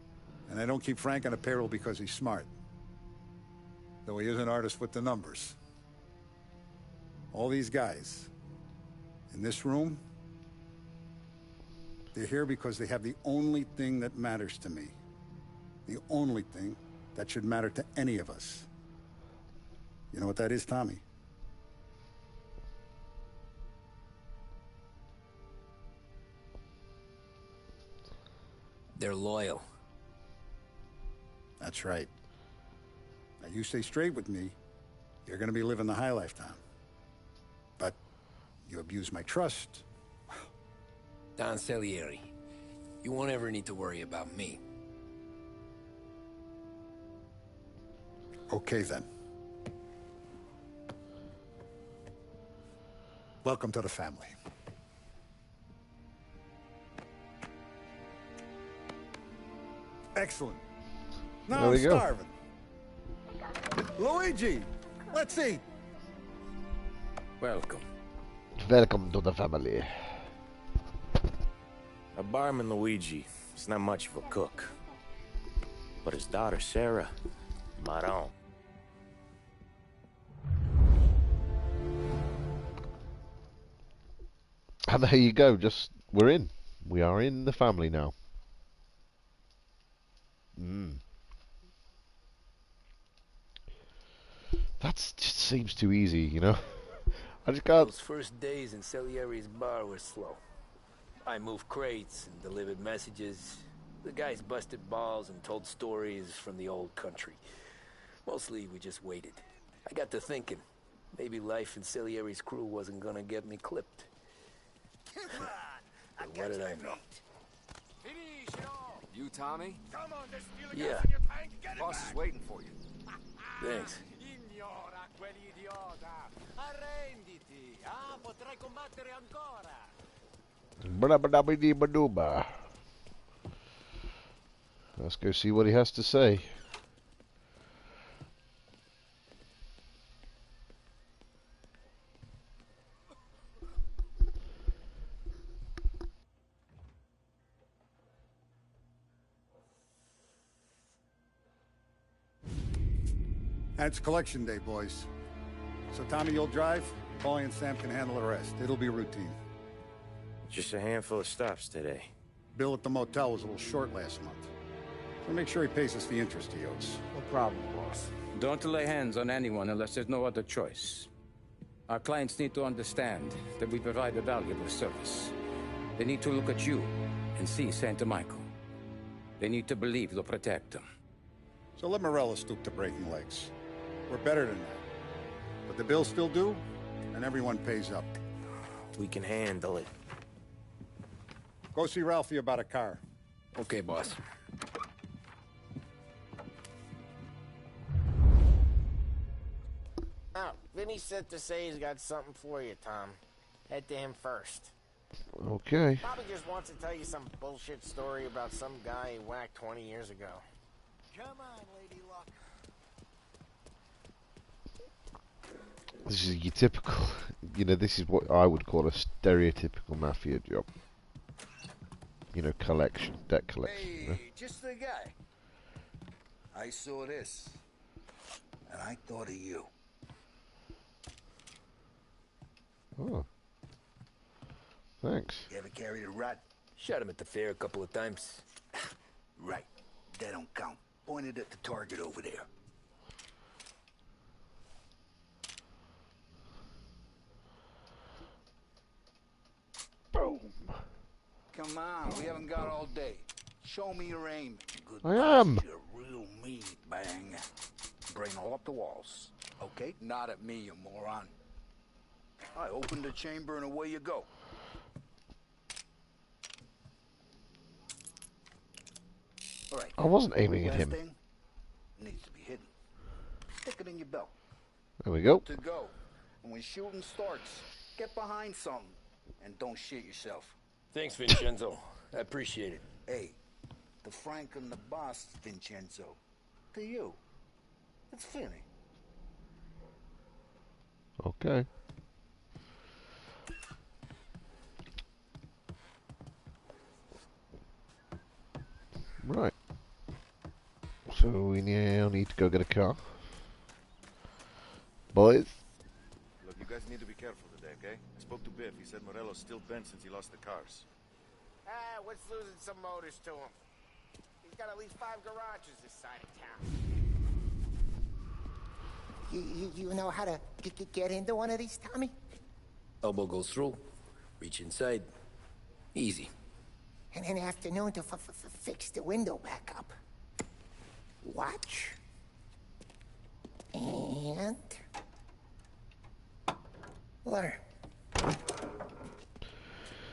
And I don't keep Frank on a payroll because he's smart. Though he is an artist with the numbers. All these guys in this room, they're here because they have the only thing that matters to me. The only thing that should matter to any of us. You know what that is, Tommy? They're loyal. That's right. Now, you stay straight with me, you're gonna be living the high life, Tom. But you abuse my trust. Don Salieri, you won't ever need to worry about me. Okay, then. Welcome to the family. Excellent. Now There I'm we go. starving. Luigi, let's eat. Welcome. Welcome to the family. A barman Luigi is not much of a cook. But his daughter Sarah, Maron. And there you go. We're in. We are in the family now. That just seems too easy, you know. I just can't. Those first days in Salieri's bar were slow. I moved crates and delivered messages. The guys busted balls and told stories from the old country. Mostly we just waited. I got to thinking, maybe life in Salieri's crew wasn't gonna get me clipped. But what did I know? You, Tommy? Yeah. Boss is waiting for you. Thanks. Ignora quell'idiota. Arrenditi. Ah, potrai combattere ancora. Ba-da-ba-da-ba-dee-ba-doo-ba. Let's go see what he has to say. And it's collection day, boys. So Tommy, you'll drive. Paulie and Sam can handle the rest. It'll be routine. Just a handful of stops today. Bill at the motel was a little short last month. So make sure he pays us the interest he owes. No problem, boss. Don't lay hands on anyone unless there's no other choice. Our clients need to understand that we provide a valuable service. They need to look at you and see Santa Michael. They need to believe you'll protect them. So let Morello stoop to breaking legs. We're better than that. But the bill's still due, and everyone pays up. We can handle it. Go see Ralphie about a car. Okay, boss. Oh, Vinny said to say he's got something for you, Tom. Head to him first. Okay. Probably just wants to tell you some bullshit story about some guy he whacked 20 years ago. Come on, Lady Luck. This is your typical, you know, this is what I would call a stereotypical mafia job. You know, collection, debt collection. Hey, You know? just the guy. I saw this, and I thought of you. Oh. Thanks. You ever carried a rat? Shot him at the fair a couple of times. Right. That don't count. Pointed at the target over there. Boom. Come on, we haven't got all day. Show me your aim. Good I am. You're real mean, bang. Brain all up the walls. Okay? Not at me, you moron. I opened the chamber and away you go. All right. I wasn't aiming at Last him. thing needs to be hidden. Stick it in your belt. There we go. To go. And when shooting starts, get behind something and don't shit yourself. Thanks, Vincenzo. I appreciate it. Hey, the Frank and the boss, Vincenzo. To you. It's Finny. Okay. Right. So we now need to go get a car. Boys. Look, you guys need to be careful today, okay? I spoke to Biff. He said Morello's still bent since he lost the cars. Ah, what's losing some motors to him? He's got at least 5 garages this side of town. You know how to get into one of these, Tommy? Elbow goes through. Reach inside. Easy. And an afternoon to fix the window back up. Watch. And... learn.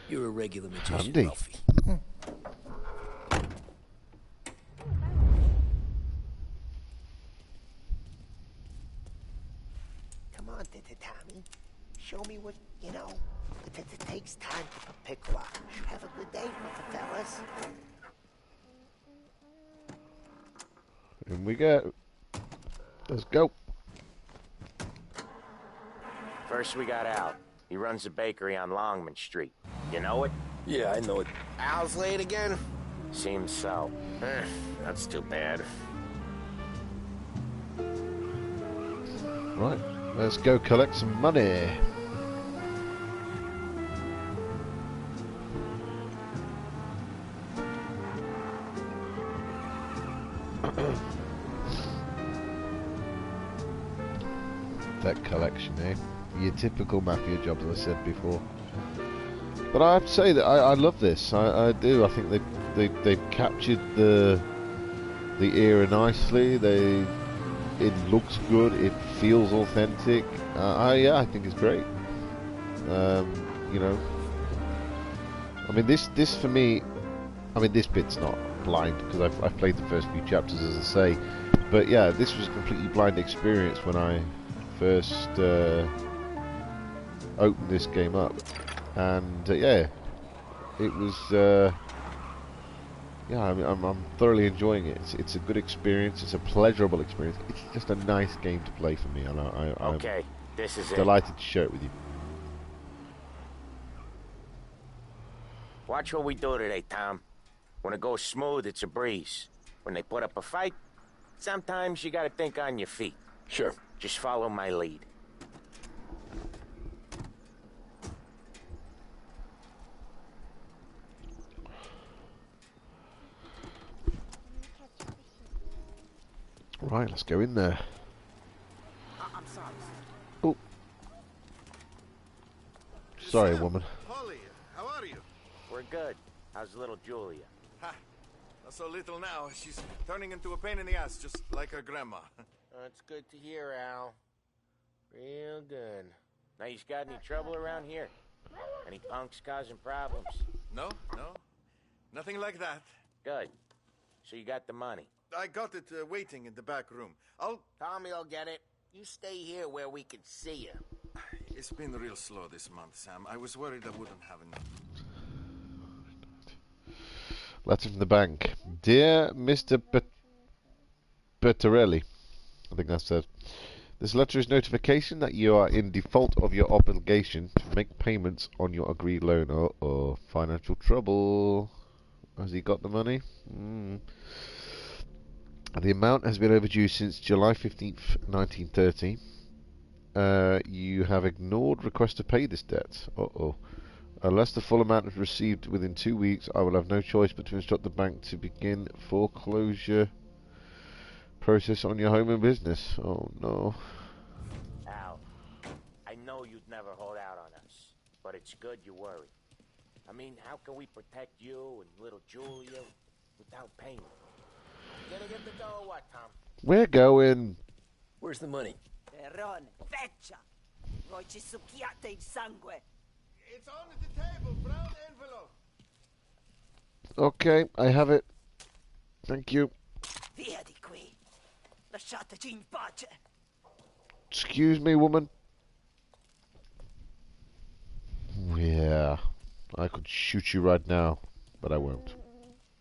You're a regular magician, Handy. Ralphie. Come on, Tommy. Show me what, you know, it takes time to pick lock. Have a good day, fellas. In we go. Let's go. First we got Al. He runs a bakery on Longman Street. You know it? Yeah, I know it. Al's late again? Seems so. That's too bad. Right, let's go collect some money. Debt collection, eh? Your typical Mafia job, as I said before. But I have to say that I love this. I do. I think they've captured the era nicely. It looks good. It feels authentic. Yeah, I think it's great. You know, I mean, this for me. I mean, this bit's not blind because I've played the first few chapters, as I say. But yeah, this was a completely blind experience when I first opened this game up, and yeah, it was. Yeah, I mean, I'm thoroughly enjoying it. It's a good experience. It's a pleasurable experience. It's just a nice game to play for me, and I'm this is delighted to share it with you. Watch what we do today, Tom. When it goes smooth, it's a breeze. When they put up a fight, sometimes you gotta think on your feet. Sure. Just follow my lead. Right, let's go in there. I'm sorry. Oh. Sorry, woman. Holly, how are you? We're good. How's little Julia? Ha! Not so little now. She's turning into a pain in the ass, just like her grandma. That's good to hear, Al. Real good. Now, you got any trouble around here? Any punks causing problems? No. Nothing like that. Good. So you got the money? I got it waiting in the back room. Tommy will get it. You stay here where we can see you. It's been real slow this month, Sam. I was worried I wouldn't have enough. Letter from the bank. Dear Mr. Bertarelli, I think that's it. This letter is notification that you are in default of your obligation to make payments on your agreed loan. Uh-oh, financial trouble. Has he got the money? The amount has been overdue since July 15th, 1930. You have ignored request to pay this debt. Uh-oh. Unless the full amount is received within 2 weeks, I will have no choice but to instruct the bank to begin foreclosure process on your home and business. Oh no. Al, I know you'd never hold out on us, but it's good you worry. I mean, how can we protect you and little Julia without payment? Gonna get the dough or what, Tom? We're going. Where's the money? Perrone, feccia. Voi ci succhiate il sangue. It's on the table, brown envelope. Okay, I have it. Thank you. Via di qui. Lasciateci in pace. Excuse me, woman. Yeah, I could shoot you right now, but I won't.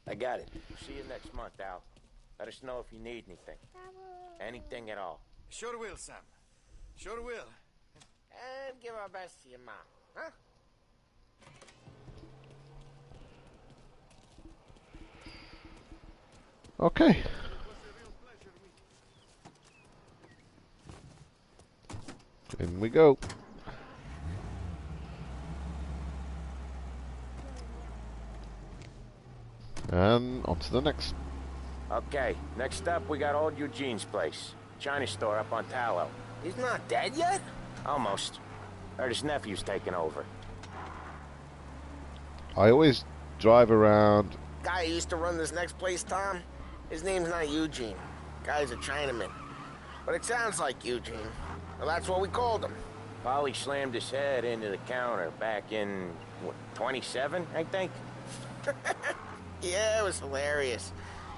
I got it. See you next month, Al. Let us know if you need anything. Anything at all. Sure will, Sam. Sure will. And give our best to your mom, huh? Okay. In we go. And on to the next. Okay, next up we got old Eugene's place. China store up on Tallow. He's not dead yet? Almost. Heard his nephew's taking over. I always drive around. Guy who used to run this next place, Tom? His name's not Eugene. Guy's a Chinaman. But it sounds like Eugene. Well, that's what we called him. Polly slammed his head into the counter back in, what, 27, I think? Yeah, it was hilarious.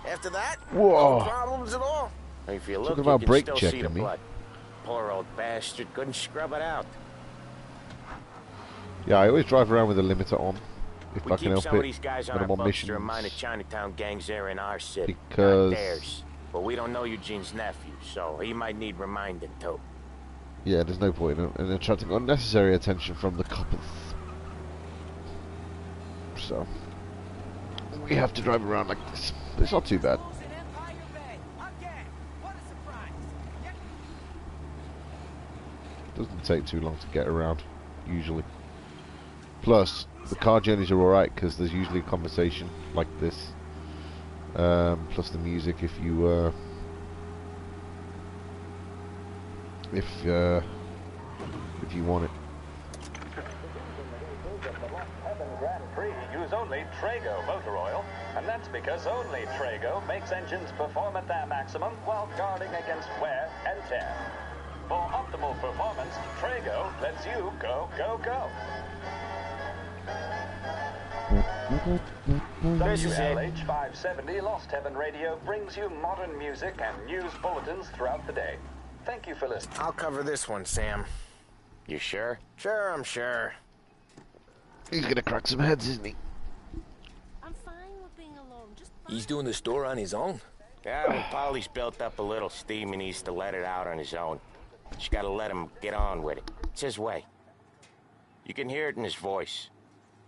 After that, whoa, no problems at all. If you look, talking you about can brake still checking see the me. blood. Poor old bastard couldn't scrub it out. Yeah, I always drive around with a limiter on, if We I can keep help some of it. these guys on When our I'm on books to missions. remind the Chinatown gangs there in our city, Because not theirs. But we don't know Eugene's nephew, so he might need reminding too. Yeah, there's no point in attracting unnecessary attention from the coppers. So, we have to drive around like this. It's not too bad. Doesn't take too long to get around, usually. Plus, the car journeys are alright because there's usually a conversation like this. Plus the music if you want it. Grand Prix use only Trago motor oil, and that's because only Trago makes engines perform at their maximum while guarding against wear and tear. For optimal performance, Trago lets you go, go, go. WLH 570 Lost Heaven Radio brings you modern music and news bulletins throughout the day. Thank you for listening. I'll cover this one, Sam. You sure? Sure, I'm sure. He's gonna crack some heads, isn't he? I'm fine with being alone. Just He's doing the store on his own? Yeah, when Polly's built up a little steam, he needs to let it out on his own. Just gotta let him get on with it. It's his way. You can hear it in his voice.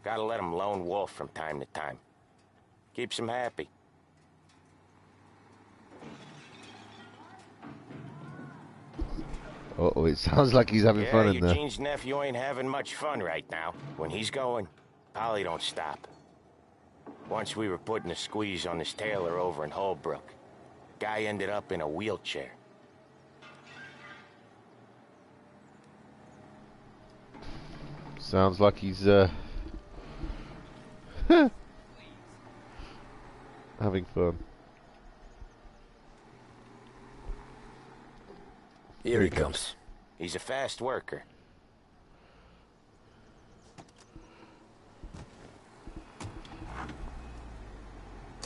Gotta let him lone wolf from time to time. Keeps him happy. Uh-oh, it sounds like he's having fun in there. Eugene's nephew ain't having much fun right now. When he's going, Polly don't stop. Once we were putting a squeeze on this tailor over in Holbrook. Guy ended up in a wheelchair. Sounds like he's having fun. Here he comes. He's a fast worker.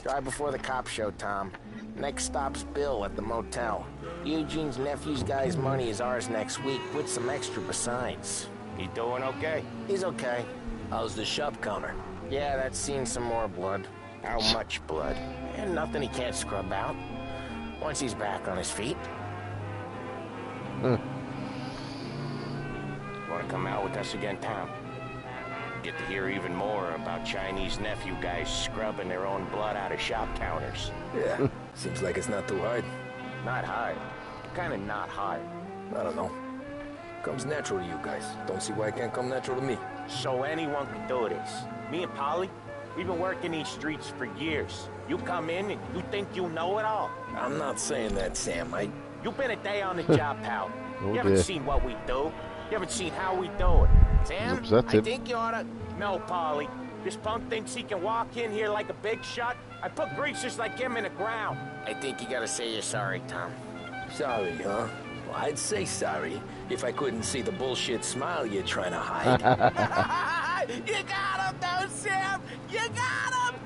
Drive before the cop show, Tom. Next stop's Bill at the motel. Eugene's nephew's guy's money is ours next week, with some extra besides. He doing okay? He's okay. How's the shop counter? Yeah, that's seen some more blood. How much blood? And nothing he can't scrub out. Once he's back on his feet. Want to come out with us again, Tom? Get to hear even more about Chinese nephew guys scrubbing their own blood out of shop counters. Yeah, seems like it's not too hard. Not hard. Kind of not hard. I don't know. Comes natural to you guys. Don't see why it can't come natural to me. So anyone can do this. Me and Polly, we've been working these streets for years. You come in and you think you know it all. I'm not saying that, Sam. You've been a day on the job, pal. Oh, You haven't dear. seen what we do. You haven't seen how we do it. Sam, Oops, that's I it. think you oughta... No, Polly. This punk thinks he can walk in here like a big shot. I put greasers like him in the ground. I think you gotta say you're sorry, Tom. Sorry, huh? Well, I'd say sorry if I couldn't see the bullshit smile you're trying to hide. You got him, though, Sam! You got him!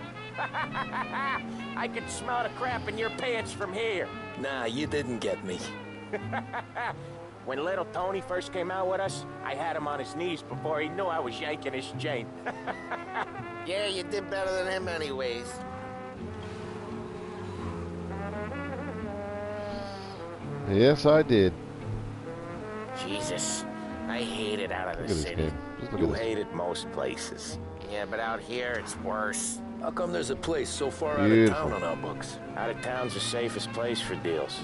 I could smell the crap in your pants from here. Nah, you didn't get me. When little Tony first came out with us, I had him on his knees before he knew I was yanking his chain. Yeah, you did better than him anyways. Yes, I did. Jesus, I hate it out of Look the at this city. game. Just look You at this. hate it most places. Yeah, but out here it's worse. How come there's a place so far out of Beautiful. town on our books? Out of town's the safest place for deals.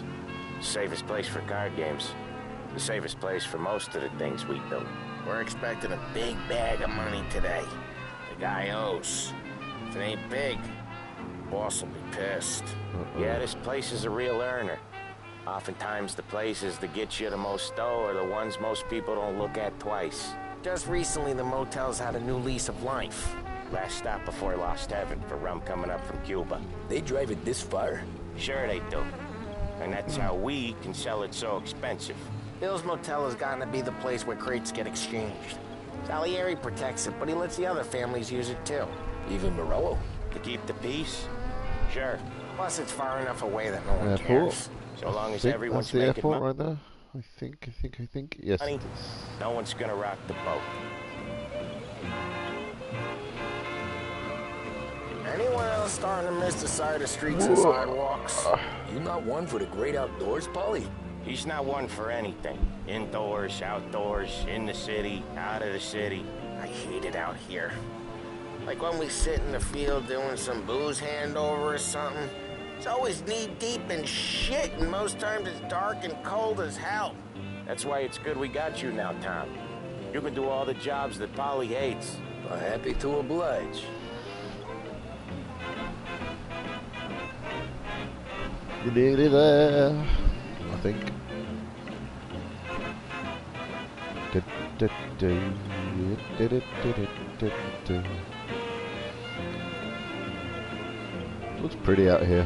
The safest place for card games. The safest place for most of the things we do. We're expecting a big bag of money today. The guy owes. If it ain't big, boss will be pissed. Yeah, this place is a real earner. Oftentimes the places that get you the most dough are the ones most people don't look at twice. Just recently, the motel's had a new lease of life. Last stop before Lost Heaven for rum coming up from Cuba. They drive it this far? Sure they do. And that's how we can sell it so expensive. Bill's Motel has gotten to be the place where crates get exchanged. Salieri protects it, but he lets the other families use it too. Even Morello? To keep the peace? Sure. Plus, it's far enough away that no one Airport. cares. So long I as think everyone's that's the making airport money, right there. I think. Yes, it is. no one's gonna rock the boat. Anyone else starting to miss the side of streets and sidewalks? You not one for the great outdoors, Polly? He's not one for anything. Indoors, outdoors, in the city, out of the city. I hate it out here. Like when we sit in the field doing some booze handover or something. It's always knee-deep in shit, and most times it's dark and cold as hell. That's why it's good we got you now, Tom. You can do all the jobs that Polly hates. I'm happy to oblige. We're nearly there, I think. Looks pretty out here.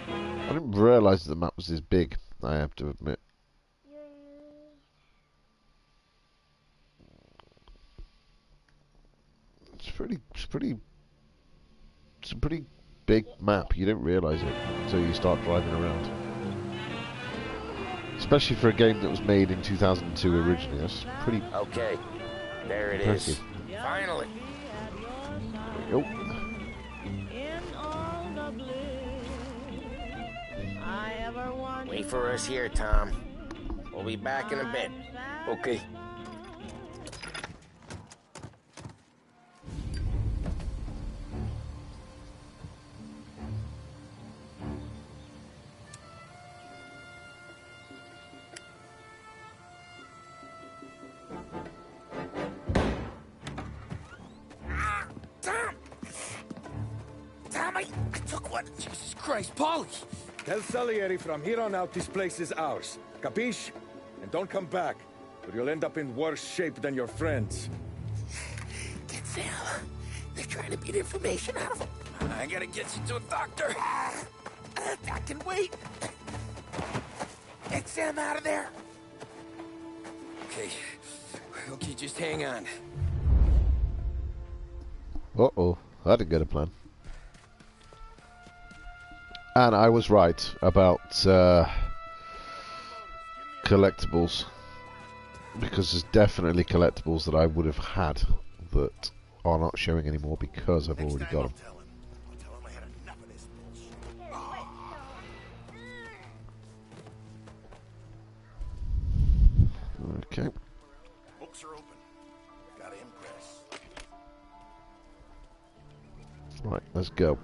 I didn't realise the map was this big, I have to admit. It's a pretty big map. You don't realise it until you start driving around. Especially for a game that was made in 2002 originally. That's pretty Okay, there it impressive. is. Finally. There we go. Wait for us here, Tom. We'll be back in a bit. Okay. Tommy, I took one. Jesus Christ, Polly! Tell Salieri from here on out this place is ours. Capiche? And don't come back, or you'll end up in worse shape than your friends. Get Sam. They're trying to beat information out of him. I gotta get you to a doctor. I can wait. Get Sam out of there. Okay, just hang on. Uh-oh, I didn't get a plan. And I was right about collectibles, because there's definitely collectibles that I would have had that are not showing anymore because I've already got them. Okay. Books are open. Gotta impress. Right, let's go.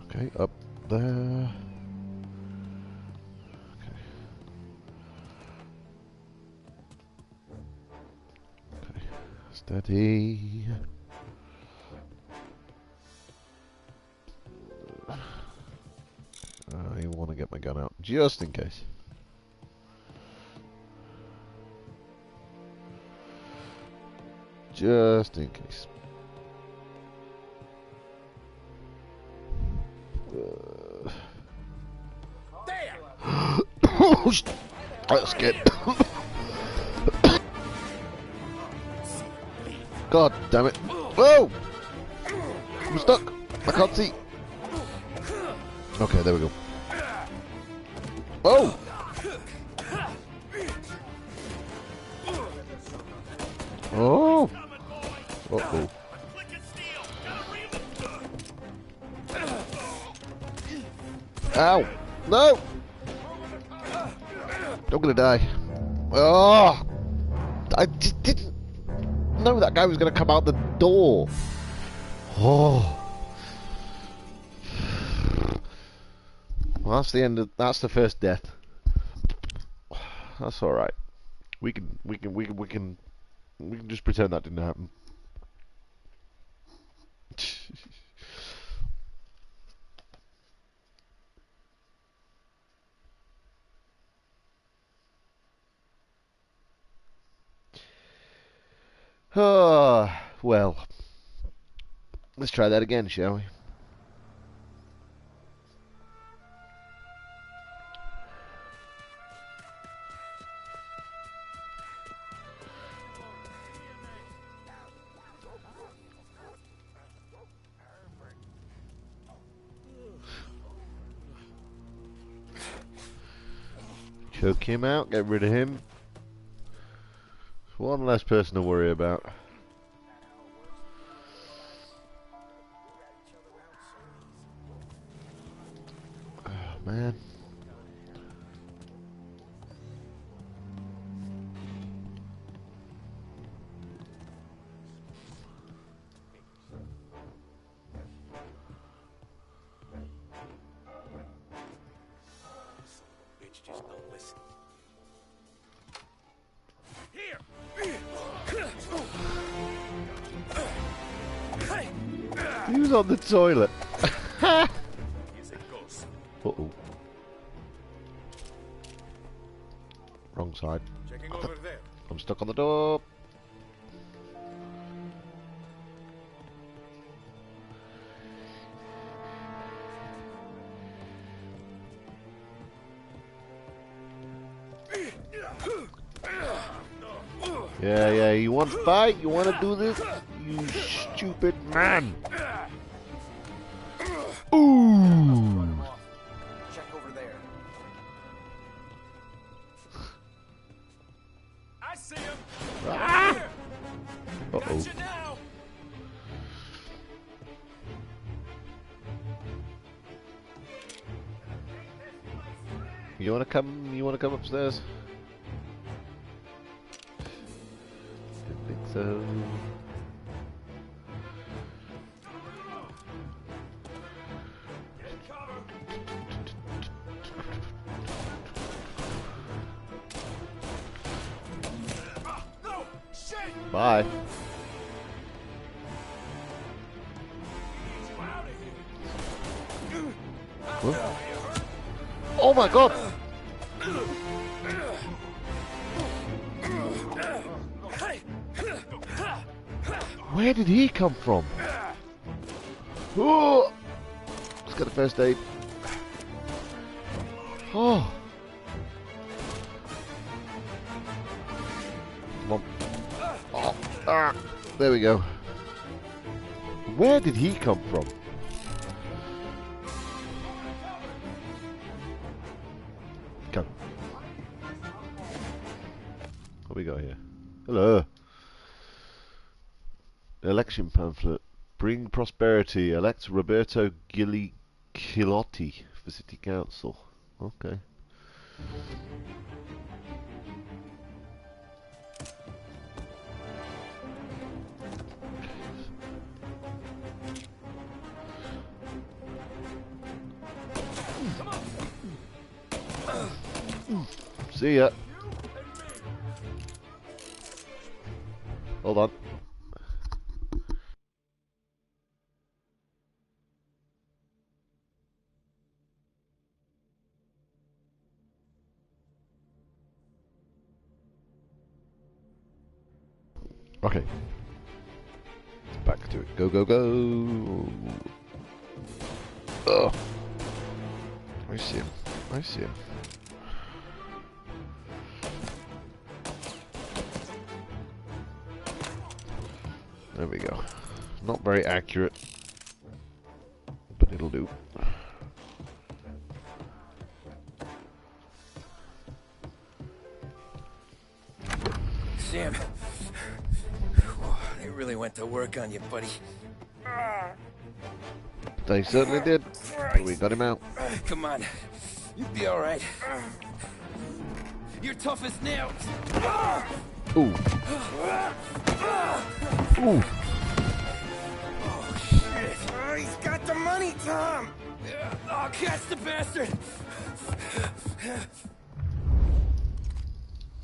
Okay, up there. Okay. Okay, steady. I want to get my gun out just in case. Just in case. Oh, that's good. God damn it. Whoa! I'm stuck. I can't see. Okay, there we go. Oh! Oh! Uh-oh. Ow! No! I'm gonna die. Oh! I just didn't know that guy was gonna come out the door. Oh! Well, that's the end of. That's the first death. That's all right. We can just pretend that didn't happen. Oh, well, let's try that again, shall we? Choke him out, get rid of him. One less person to worry about. Oh, man. Bitch, just don't listen. He was on the toilet. Uh-oh. Wrong side. Checking over there. I'm stuck on the door. Yeah, you want to fight? You want to do this? You stupid man. Ooh. Check over there. I see him. Ah. Uh-oh. You want to come? You want to come upstairs? Didn't think so. Bye. Huh? Oh my god! Where did he come from? Oh! Let's get a first aid. Oh! Come on. Oh, ah, there we go. Where did he come from? Come. What we got here? Hello. Election pamphlet. Bring prosperity. Elect Roberto Chilotti for city council. Okay. See ya. Hold on. Okay. Back to it. Go, go, go. Ugh. I see him. I see him. There we go. Not very accurate, but it'll do. Sam, they really went to work on you, buddy. They certainly did. But we got him out. Come on, you'll be all right. You're tough as nails. Ooh. Ooh. Oh shit! He's got the money, Tom. Oh, catch the bastard!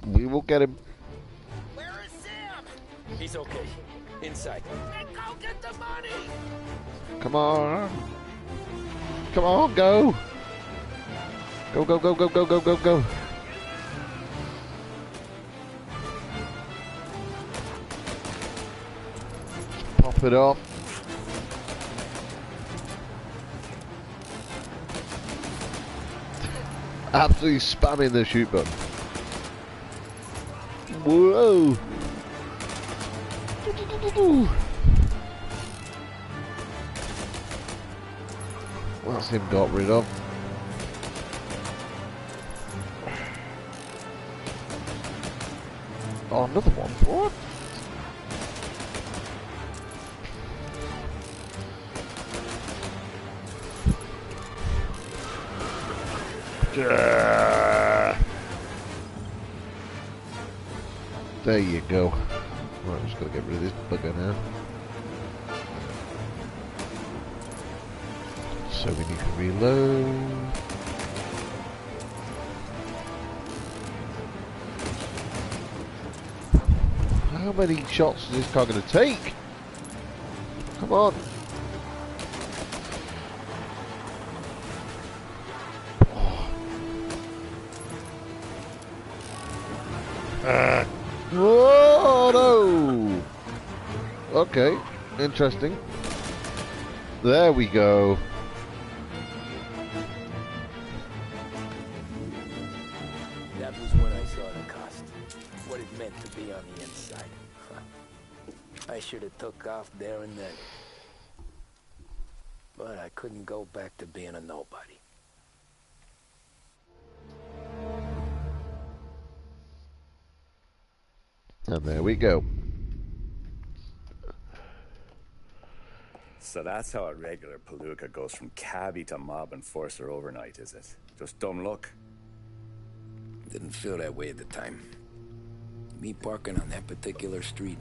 We will get him. Where is Sam? He's okay. Inside. Then go get the money! Come on. Come on, go. Go, go, go, go, go, go, go, go. Pop it off. Absolutely spamming the shoot button. Whoa. That's him got rid of. Oh, another one. What? There you go. Right, I'm just going to get rid of this bugger now. So we need to reload. How many shots is this car going to take? Come on. Whoa, no! Okay, interesting. There we go. That was when I saw the cost. What it meant to be on the inside. I should have took off there and then. But I couldn't go back to being a nobody. And there we go. So that's how a regular palooka goes from cabbie to mob enforcer overnight, is it? Just dumb luck? Didn't feel that way at the time. Me parking on that particular street,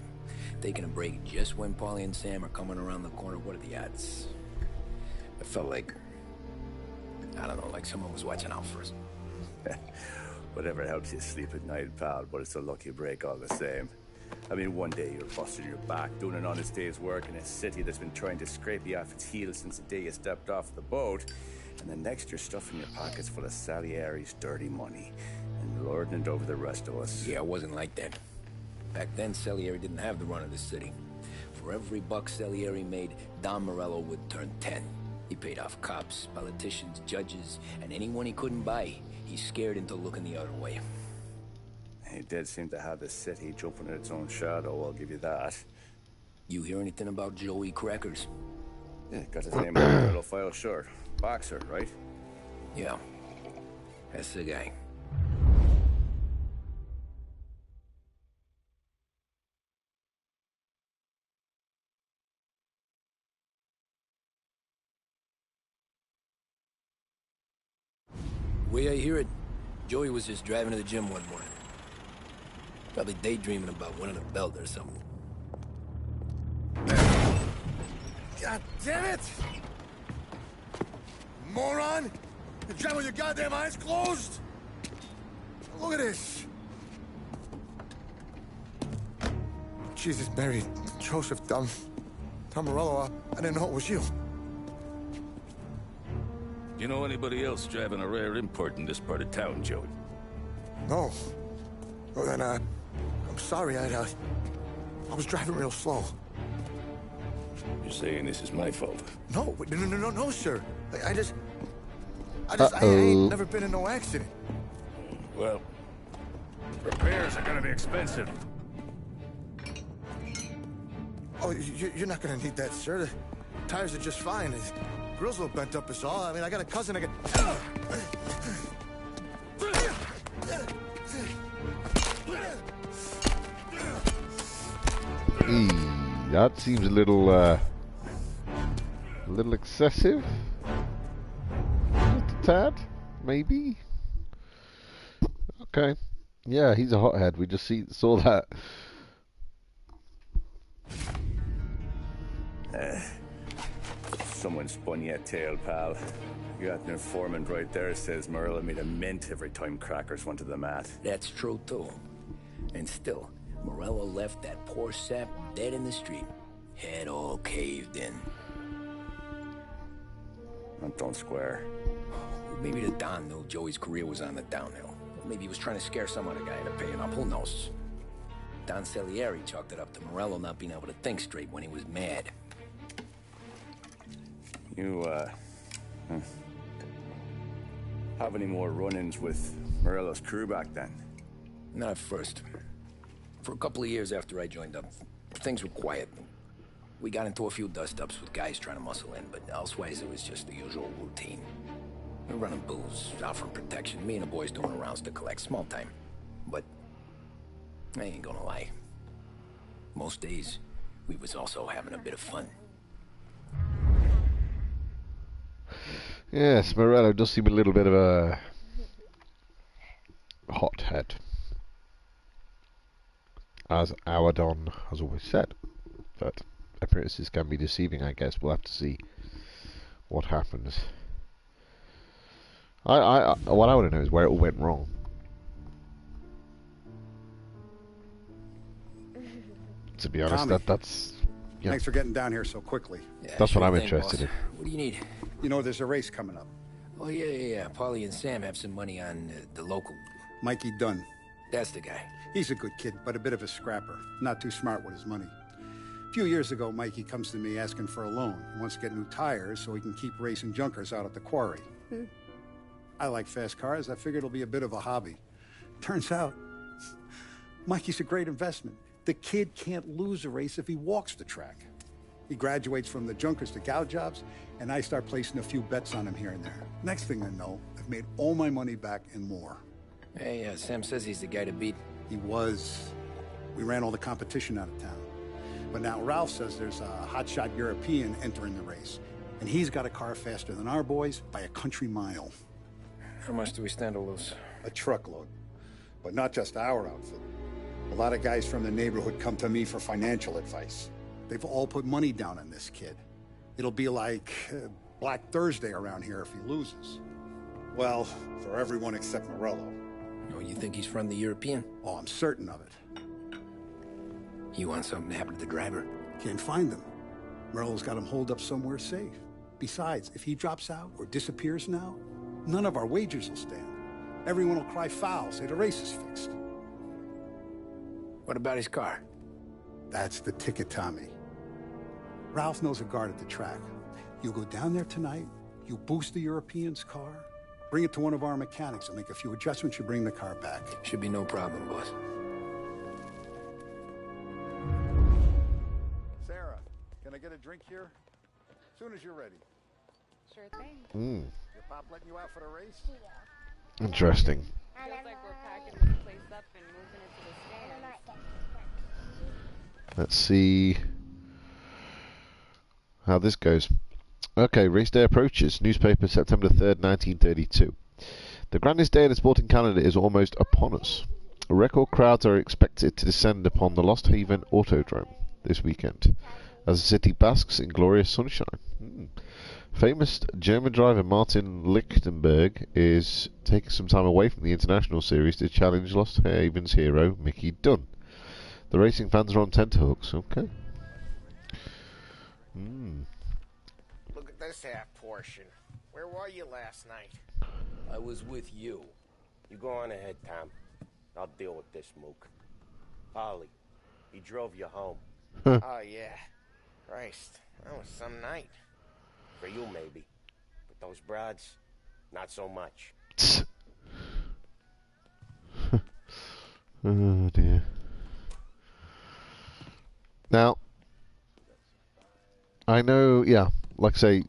taking a break just when Paulie and Sam are coming around the corner, what are the odds? I felt like, I don't know, like someone was watching out for us. Whatever helps you sleep at night, pal, but it's a lucky break all the same. I mean, one day you're busting your back, doing an honest day's work in a city that's been trying to scrape you off its heels since the day you stepped off the boat, and the next you're stuffing your pockets full of Salieri's dirty money and lording it over the rest of us. Yeah, it wasn't like that. Back then, Salieri didn't have the run of the city. For every buck Salieri made, Don Morello would turn 10. He paid off cops, politicians, judges, and anyone he couldn't buy, he scared into looking the other way. He did seem to have the city jumping in its own shadow, I'll give you that. You hear anything about Joey Crackers? Yeah, got his name on the little file, sure. Boxer, right? Yeah, that's the guy. The way I hear it, Joey was just driving to the gym one morning. Probably daydreaming about winning a belt or something. God damn it! Moron! You driving with your goddamn eyes closed? Look at this! Jesus, Mary, Joseph, Tom Morello, I didn't know it was you. You know anybody else driving a rare import in this part of town, Joey? No. Well, then, I'm sorry, I was driving real slow. You're saying this is my fault? No, no, sir. I ain't never been in no accident. Well, repairs are gonna be expensive. Oh, you're not gonna need that, sir. The tires are just fine. The grill's a little bent up is all. I mean, I got a cousin I can... That seems a little excessive. Just a tad, maybe. Okay. Yeah, he's a hothead. We just saw that. Someone spun you a tail, pal. You got an informant right there says Morello made a mint every time Crackers went to the mat. That's true, too. And still, Morello left that poor sap dead in the street. Head all caved in. That don't square. Maybe the Don knew Joey's career was on the downhill. Maybe he was trying to scare some other guy into paying up. Who knows? Don Salieri chalked it up to Morello not being able to think straight when he was mad. You, have any more run-ins with Morello's crew back then? Not at first. For a couple of years after I joined up, things were quiet. We got into a few dust-ups with guys trying to muscle in, but elsewise it was just the usual routine. We're running booze, offering protection, me and the boys doing the rounds to collect, small time. But I ain't gonna lie. Most days, we was also having a bit of fun. Yes, Morello does seem a little bit of a hothead, as our Don has always said. But appearances can be deceiving, I guess. We'll have to see what happens. What I want to know is where it all went wrong. To be honest, Tommy, that's... Yeah. Thanks for getting down here so quickly. Yeah, That's sure what I'm thing, interested boss. in. What do you need? You know, there's a race coming up. Oh, yeah. Paulie and Sam have some money on the local. Mikey Dunn. That's the guy. He's a good kid, but a bit of a scrapper. Not too smart with his money. A few years ago, Mikey comes to me asking for a loan. He wants to get new tires so he can keep racing junkers out at the quarry. I like fast cars. I figured it'll be a bit of a hobby. Turns out, Mikey's a great investment. The kid can't lose a race if he walks the track. He graduates from the junkers to gal jobs, and I start placing a few bets on him here and there. Next thing I know, I've made all my money back and more. Hey, Sam says he's the guy to beat. He was. We ran all the competition out of town. But now Ralph says there's a hotshot European entering the race, and he's got a car faster than our boys by a country mile. How much do we stand to lose? A truckload. But not just our outfit. A lot of guys from the neighborhood come to me for financial advice. They've all put money down on this kid. It'll be like Black Thursday around here if he loses. Well, for everyone except Morello. Oh, you think he's from the European? Oh, I'm certain of it. You want something to happen to the driver? Can't find him. Morello's got him holed up somewhere safe. Besides, if he drops out or disappears now, none of our wagers will stand. Everyone will cry foul, say the race is fixed. What about his car? That's the ticket, Tommy. Ralph knows a guard at the track. You go down there tonight, you boost the European's car, bring it to one of our mechanics, and make a few adjustments, you bring the car back. Should be no problem, boss. Sarah, can I get a drink here? As soon as you're ready. Sure thing. Your pop letting you out for the race? Interesting. Feels like we're packing this place up and moving it to the stands. Let's see how this goes. Okay, race day approaches. Newspaper, September 3rd, 1932. The grandest day in the sporting calendar is almost upon us. Record crowds are expected to descend upon the Lost Haven Autodrome this weekend as the city basks in glorious sunshine. Famous German driver Martin Lichtenberg is taking some time away from the international series to challenge Lost Haven's hero Mickey Dunn. The racing fans are on tenterhooks. Okay. Look at this half portion. Where were you last night? I was with you. You go on ahead, Tom. I'll deal with this mook. Polly, he drove you home. Oh, yeah. Christ, that was some night. For you, maybe. But those broads, not so much. Oh, dear. Now, I know, yeah, like I say,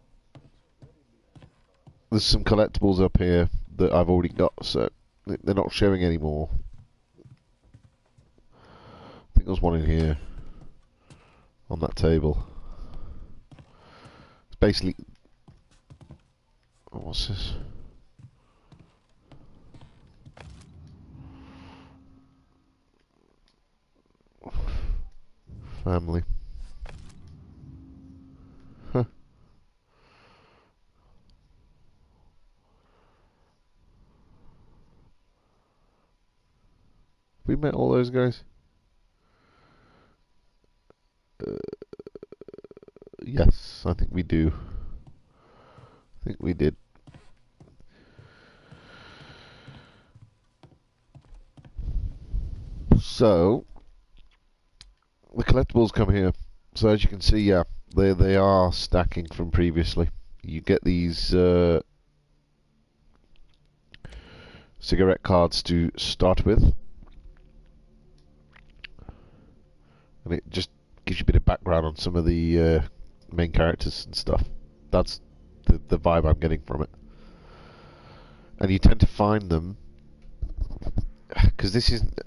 there's some collectibles up here that I've already got, so they're not showing anymore. I think there's one in here on that table. It's basically, oh, what's this? Family. Huh. We met all those guys? Yes, I think we do. I think we did. So, the collectibles come here. So as you can see, yeah, they are stacking from previously. You get these cigarette cards to start with, and it just gives you a bit of background on some of the main characters and stuff. That's the vibe I'm getting from it. And you tend to find them because this isn't.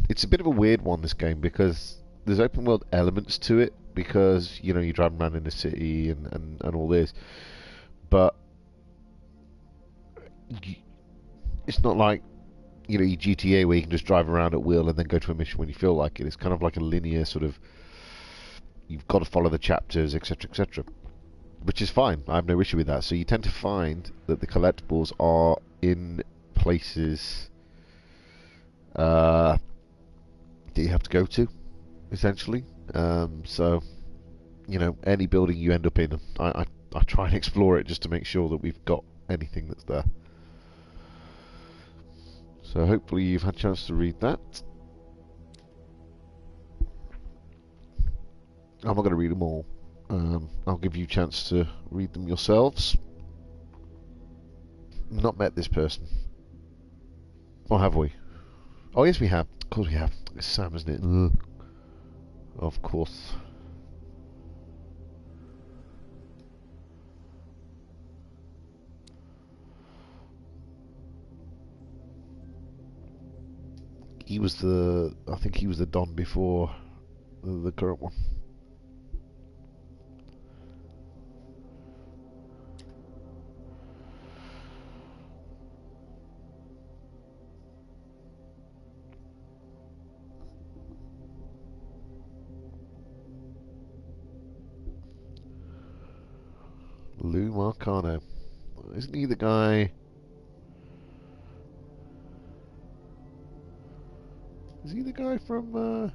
it's a bit of a weird one, this game, because there's open world elements to it, because you know you're driving around in the city and all this, but it's not like, you know, your GTA where you can just drive around at will and then go to a mission when you feel like it. It's kind of like a linear sort of, you've got to follow the chapters, etc., etc., which is fine. I have no issue with that. So you tend to find that the collectibles are in places that you have to go to, essentially. So, you know, any building you end up in, I try and explore it just to make sure that we've got anything that's there. So hopefully you've had a chance to read that. I'm not going to read them all. I'll give you a chance to read them yourselves. Not met this person. Or have we? Oh yes, we have. Of course we have. It's Sam, isn't it? Ugh. Of course. He was the, I think he was the Don before the current one. Lou Marcano. Isn't he the guy? Is he the guy from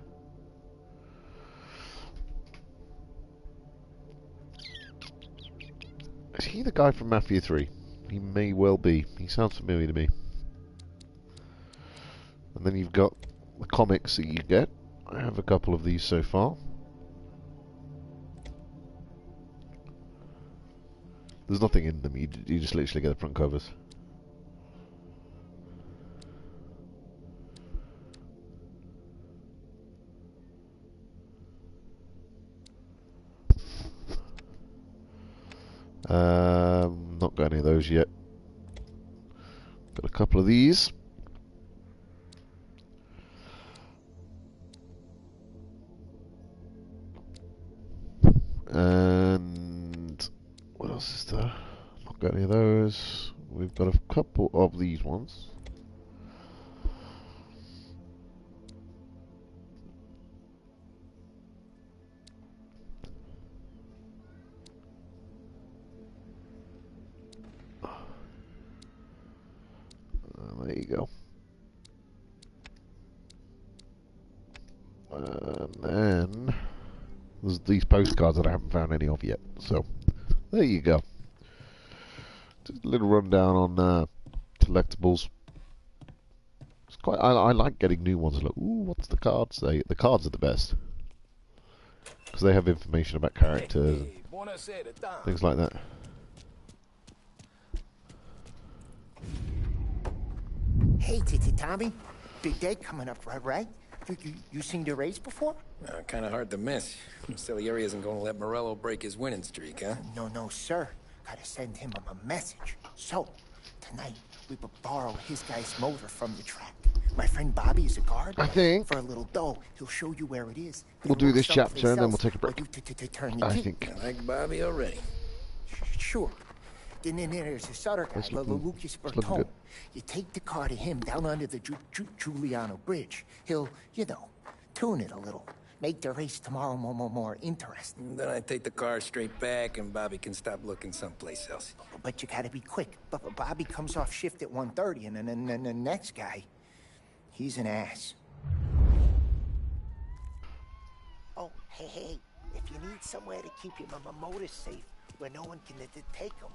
is he the guy from Mafia 3? He may well be. He sounds familiar to me. And then you've got the comics that you get. I have a couple of these so far. There's nothing in them. You just literally get the front covers. Not got any of those yet. Got a couple of these. And what else is there? Not got any of those. We've got a couple of these ones. There you go. And then there's these postcards that I haven't found any of yet. So there you go. Just a little rundown on collectibles. It's quite. I like getting new ones. Like, ooh, what's the card say? The cards are the best because they have information about characters and things like that. Hey, Tommy. Big day coming up, right? You seen the race before? Kind of hard to miss. Salieri isn't going to let Morello break his winning streak, huh? No, sir. Gotta send him a message. So, tonight, we will borrow his guy's motor from the track. My friend Bobby is a guard. I think. For a little dough, he'll show you where it is. We'll do this chapter and then we'll take a break. I think. I like Bobby already. Sure. Then there's this other guy, Lucas Bertone. You take the car to him down under the Giuliano Bridge. He'll, you know, tune it a little. Make the race tomorrow more interesting. Then I take the car straight back and Bobby can stop looking someplace else. But you gotta be quick. But Bobby comes off shift at 1:30 and then the next guy, he's an ass. Oh, hey, if you need somewhere to keep your motor safe where no one can take them,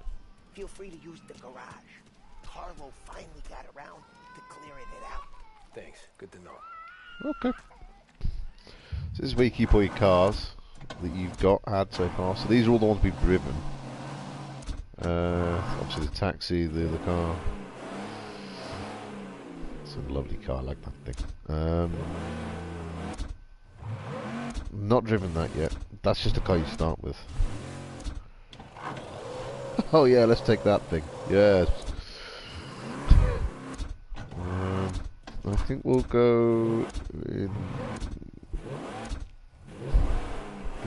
feel free to use the garage. Carlo finally got around to clearing it out. Thanks. Good to know. Okay. So this is where you keep all your cars that you've had so far. So these are all the ones we've driven. Obviously the taxi, the other car. It's a lovely car, I like that thing. Not driven that yet. That's just a car you start with. Oh yeah, let's take that thing. Yes. I think we'll go in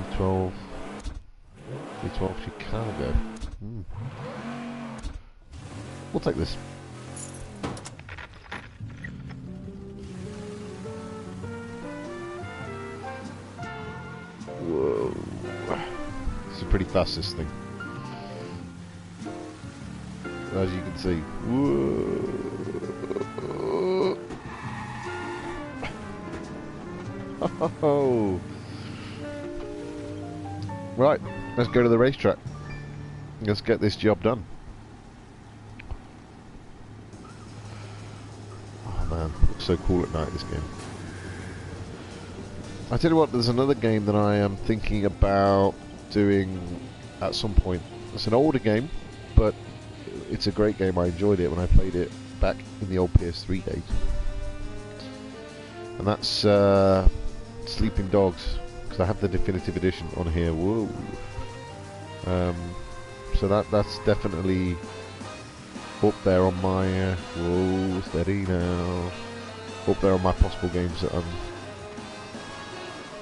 B12 Chicago. We'll take this. Whoa. This is pretty fast, this thing. As you can see. Whoa. Right, let's go to the racetrack. Let's get this job done. Oh man, looks so cool at night, this game. I tell you what, there's another game that I am thinking about doing at some point. It's an older game, but it's a great game. I enjoyed it when I played it back in the old PS3 days. And that's Sleeping Dogs, because I have the definitive edition on here. Whoa. So that's definitely up there on my whoa, steady now. Up there on my possible games that I'm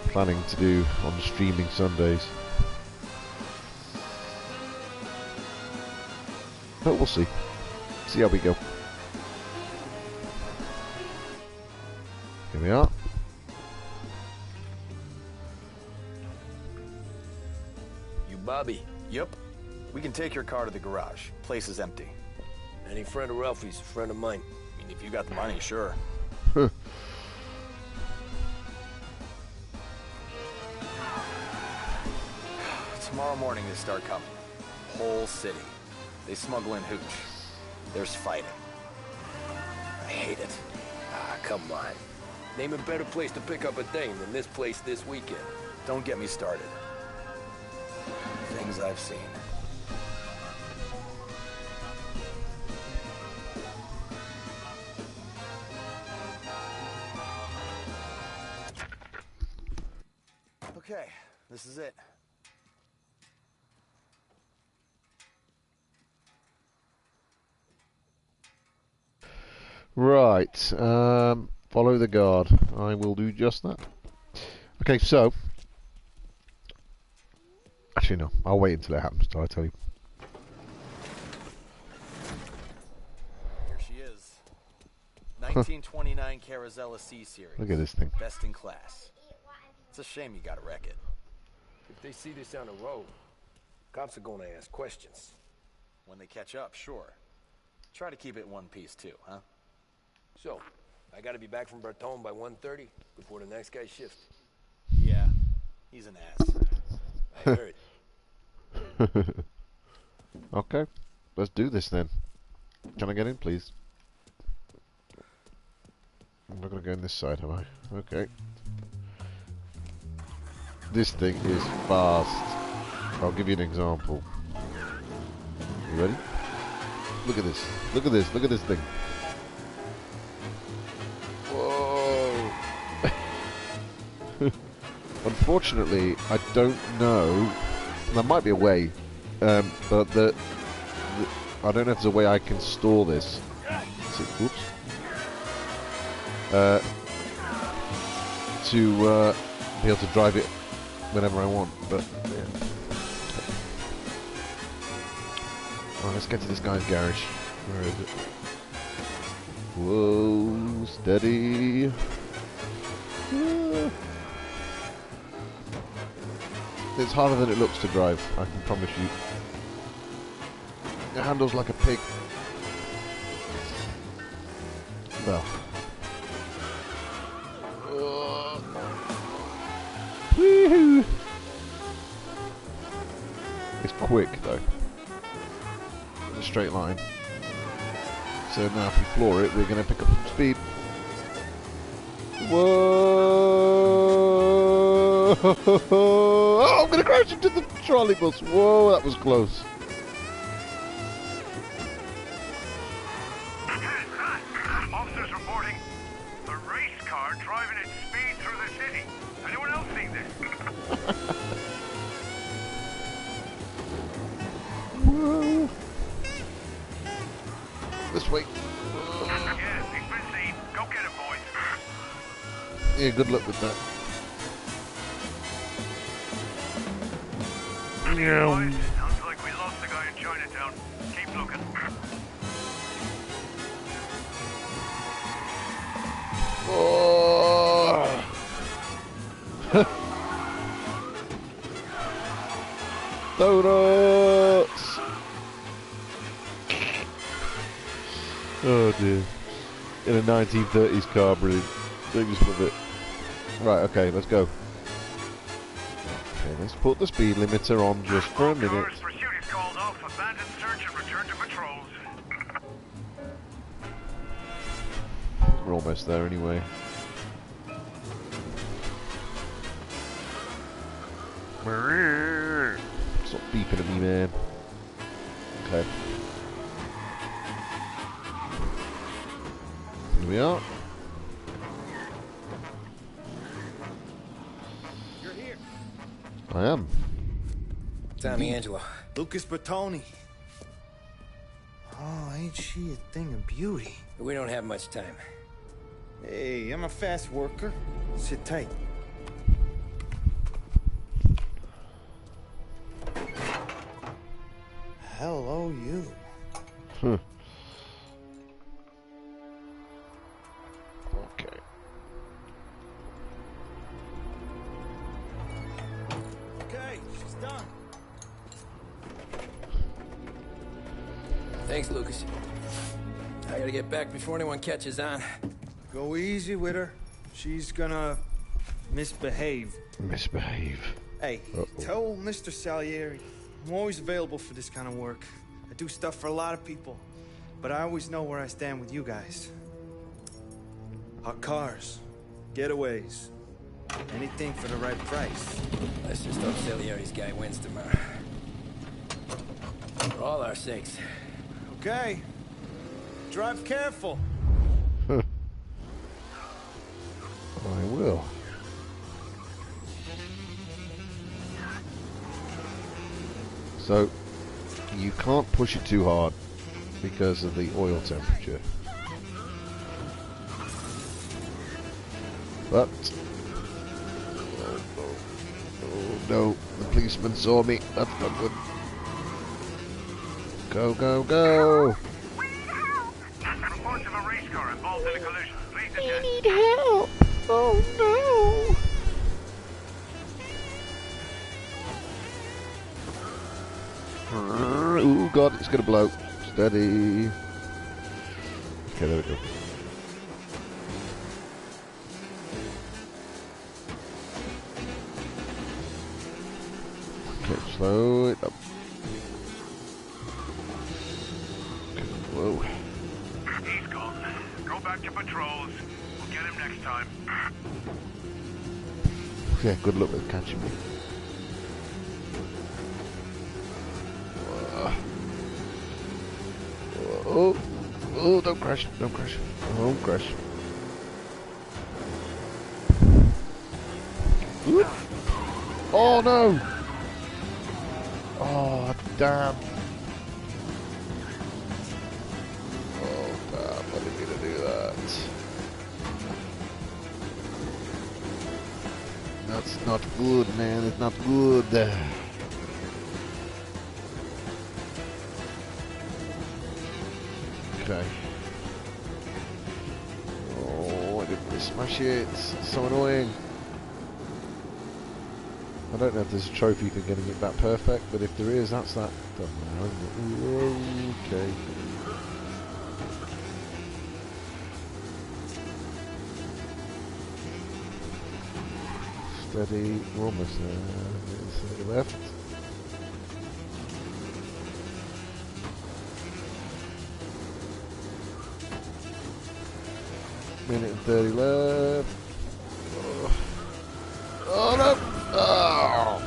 planning to do on streaming Sundays. But we'll see. See how we go. Here we are. You Bobby? Yep. We can take your car to the garage. Place is empty. Any friend of Ralphie's, a friend of mine. I mean, if you got the money, sure. Tomorrow morning they start coming. Whole city. They smuggle in hooch. There's fighting. I hate it. Ah, come on. Name a better place to pick up a dame than this place this weekend. Don't get me started. Things I've seen. Okay, this is it. Right, follow the guard. I will do just that. Okay, so actually no, I'll wait until it happens till I tell you. Here she is. 1929 Carazella C series. Look at this thing. Best in class. It's a shame you gotta wreck it. If they see this on the road, cops are gonna ask questions. When they catch up, sure. Try to keep it one piece too, huh? So, I gotta be back from Bertone by 1:30 before the next guy's shift. Yeah, he's an ass. I heard. Okay, let's do this then. Can I get in, please? I'm not gonna go in this side, have I? Okay. This thing is fast. I'll give you an example. You ready? Look at this. Look at this. Look at this thing. Whoa. Unfortunately, I don't know. There might be a way, but I don't know if there's a way I can store this. Oops. To be able to drive it whenever I want, but yeah. Well, let's get to this guy's garage. Where is it? Whoa, steady. It's harder than it looks to drive, I can promise you. It handles like a pig. Well. Woohoo! It's quick though. In a straight line. So now if we floor it, we're going to pick up some speed. Whoa! Oh, I'm going to crash into the trolley bus. Whoa, that was close. Officers reporting a race car driving at speed through the city. Anyone else seen this? Whoa. This way. Yes, he's been seen. Go get him, boys. Yeah, good luck with that. Boys, sounds like we lost the guy in Chinatown. Keep looking. Oh. Donuts! Oh dear. In a 1930s car, brilliant. I just love it. Right, okay, let's go. Okay, let's put the speed limiter on just for a minute. Pursuit is called off. Abandon search and return to patrols. We're almost there anyway. Stop beeping at me, man. Okay. Here we are. You're here. I am. Tommy Angelo. Lucas Bertoni. Oh, ain't she a thing of beauty? We don't have much time. Hey, I'm a fast worker. Sit tight. Hello, you. Okay. Okay, she's done. Thanks, Lucas. I gotta get back before anyone catches on. Go easy with her. She's gonna misbehave. Misbehave. Hey, tell Mr. Salieri I'm always available for this kind of work. I do stuff for a lot of people, but I always know where I stand with you guys. Hot cars, getaways, anything for the right price. Let's just hope Salieri's guy wins tomorrow. For all our sakes. Okay. Drive careful. I will. So, you can't push it too hard because of the oil temperature. But, oh no, the policeman saw me. That's not good. Go, go, go! Reports of a race car involved in a collision. Please attend. I need help! Oh no! Oh god, it's gonna blow. Steady. Okay, there we go. Okay, slow it up. Whoa. He's gone. Go back to patrols. We'll get him next time. Yeah, good luck with catching me. Oh, oh, don't crash, don't crash, don't crash. Oop. Oh no! Oh, damn. Oh, damn, I didn't mean to do that. That's not good, man, it's not good. Okay. Oh, I didn't smash it. It's so annoying. I don't know if there's a trophy for getting it that perfect, but if there is, that's that done now, isn't it? Okay. Steady. We're almost there. To the left. Minute and 30 left. Oh, oh no! Oh.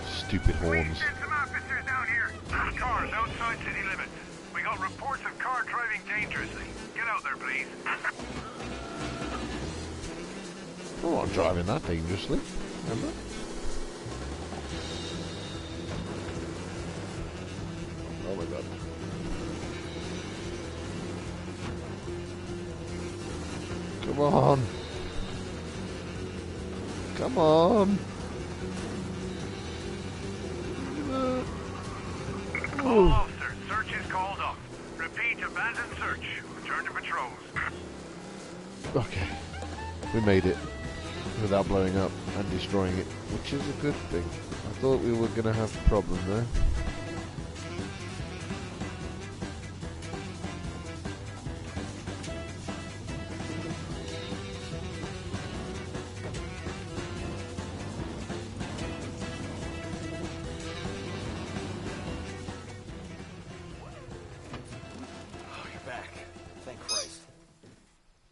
Stupid horns. Some officers down here. Cars outside city limits. We got reports of car driving dangerously. Get out there, please. I'm not driving that dangerously. Remember? on. Come on. All officers, search is called off. Repeat, abandoned search. Return to patrols. Okay. We made it. Without blowing up and destroying it. Which is a good thing. I thought we were going to have a problem there.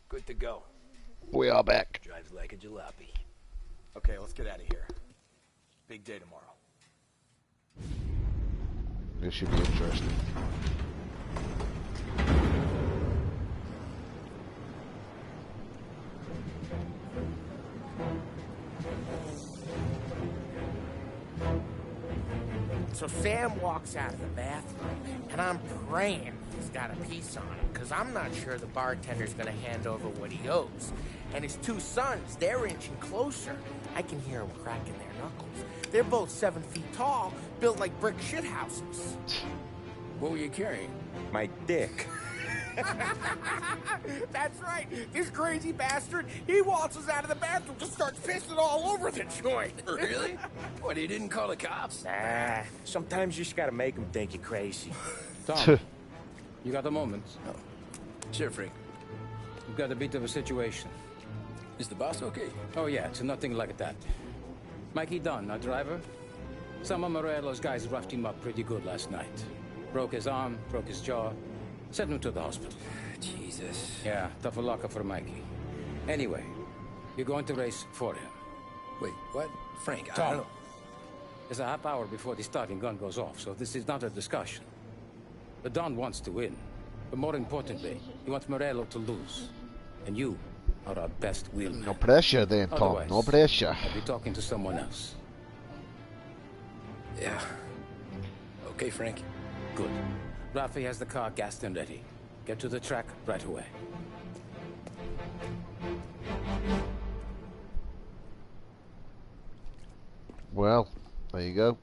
Good to go. We are back. Drives like a jalopy. Okay, let's get out of here. Big day tomorrow. This should be interesting. So Sam walks out of the bathroom, and I'm praying he's got a piece on him, because I'm not sure the bartender's going to hand over what he owes. And his two sons, they're inching closer. I can hear them cracking their knuckles. They're both 7 feet tall, built like brick shithouses. What were you carrying? My dick. That's right. This crazy bastard, he waltzes out of the bathroom, just starts pissing all over the joint. Really? What, he didn't call the cops? Nah, sometimes you just gotta make them think you're crazy. Tom, you got a moment? No. Sure, Frank. You've got a bit of a situation. Is the boss okay? Oh, yeah, it's nothing like that. Mikey Dunn, our driver. Some of Morello's guys roughed him up pretty good last night. Broke his arm, broke his jaw. Sent him to the hospital. Jesus. Yeah, tough luck for Mikey. Anyway, you're going to race for him. Wait, what? Frank, I Tom, don't know. there's a half hour before the starting gun goes off, so this is not a discussion. The Don wants to win. But more importantly, he wants Morello to lose. And you are our best wheelman. No pressure then, Tom. Otherwise, No pressure. I'll be talking to someone else. Yeah. Okay, Frank. Good. Rafi has the car gassed and ready. Get to the track right away. Well, there you go.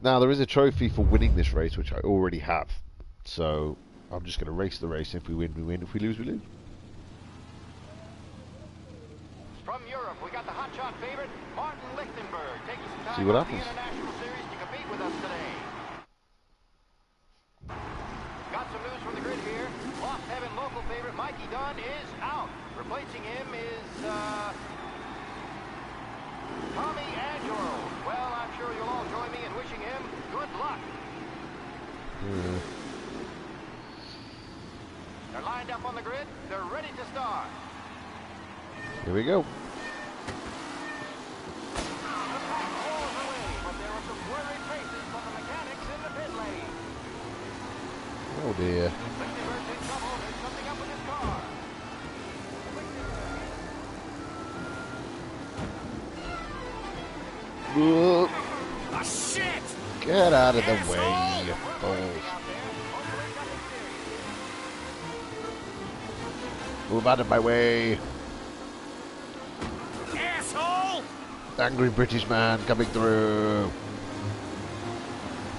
Now, there is a trophy for winning this race, which I already have. So, I'm just going to race the race. If we win, we win. If we lose, we lose. From Europe, we got the hotshot favorite, Martin Lichtenberg, taking some time See what out of happens. the International Series to compete with us today. Got some news from the grid here. Lost Heaven local favorite Mikey Dunn is out. Replacing him is, Tommy Angelo. Well, I'm sure you'll all join me in wishing him good luck. They're lined up on the grid. They're ready to start. Here we go. Oh dear. Whoa. Ah, shit! Get out of the way, you fools. Move out of my way. Asshole! Angry British man coming through.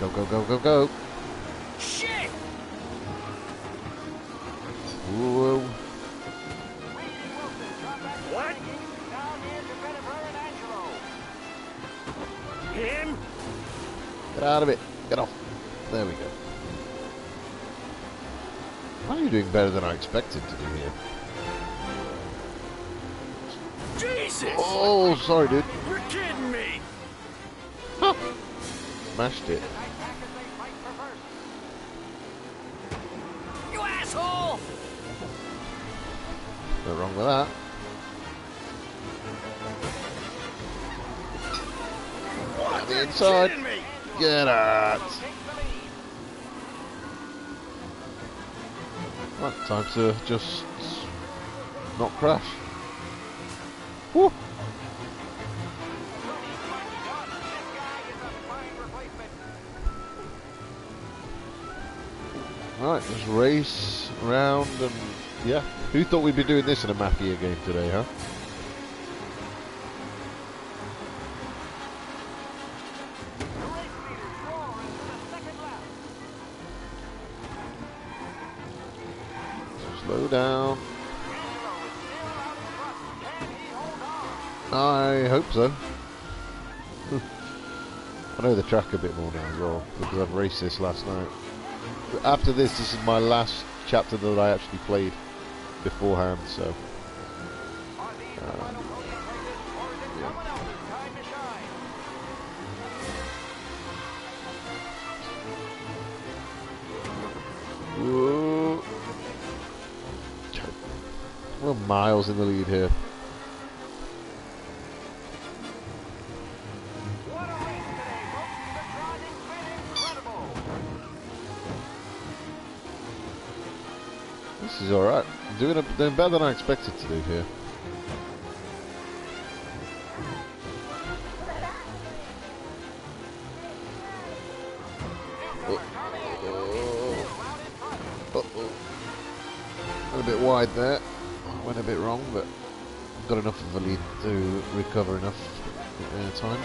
Go, go, go, go, go. Shit! Whoa. What? Him? Get out of it. Get off. There we go. Why are you doing better than I expected to do here? Jesus! Oh, sorry, dude. You're kidding me! Huh. Smashed it. You asshole! Nothing wrong with that. What? On the You're inside. kidding me! Get out. Right, time to just not crash. Woo. Right, let's race around and Yeah. Who thought we'd be doing this in a Mafia game today, huh? Slow down. I hope so. I know the track a bit more now as well, because I've raced this last night. After this is my last chapter that I actually played beforehand, so... Whoa. We're miles in the lead here. This is alright. Doing better than I expected to do here. Went a bit wide there. Went a bit wrong, but got enough of a lead to recover enough time.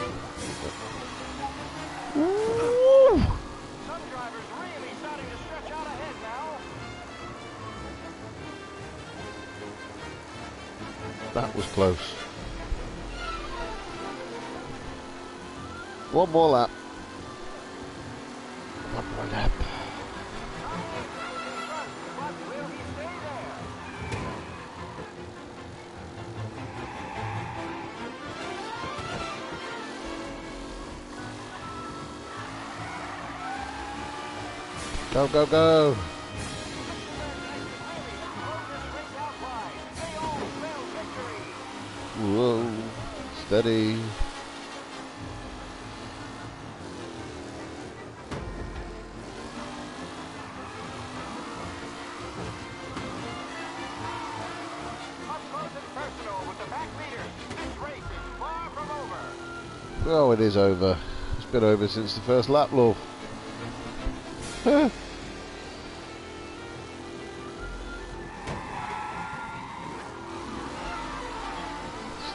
That was close. One more lap. One more lap. Go, go, go! Whoa, steady. Oh, it is over. It's been over since the first lap, love.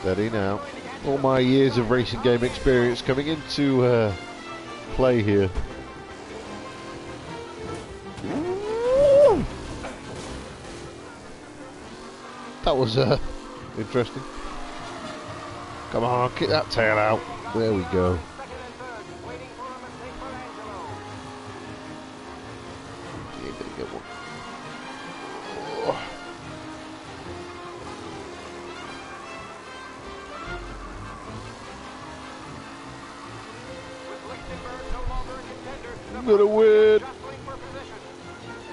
Steady now. All my years of racing game experience coming into play here. That was interesting. Come on, kick that tail out. There we go. You're gonna get one. Oh. I'm gonna win.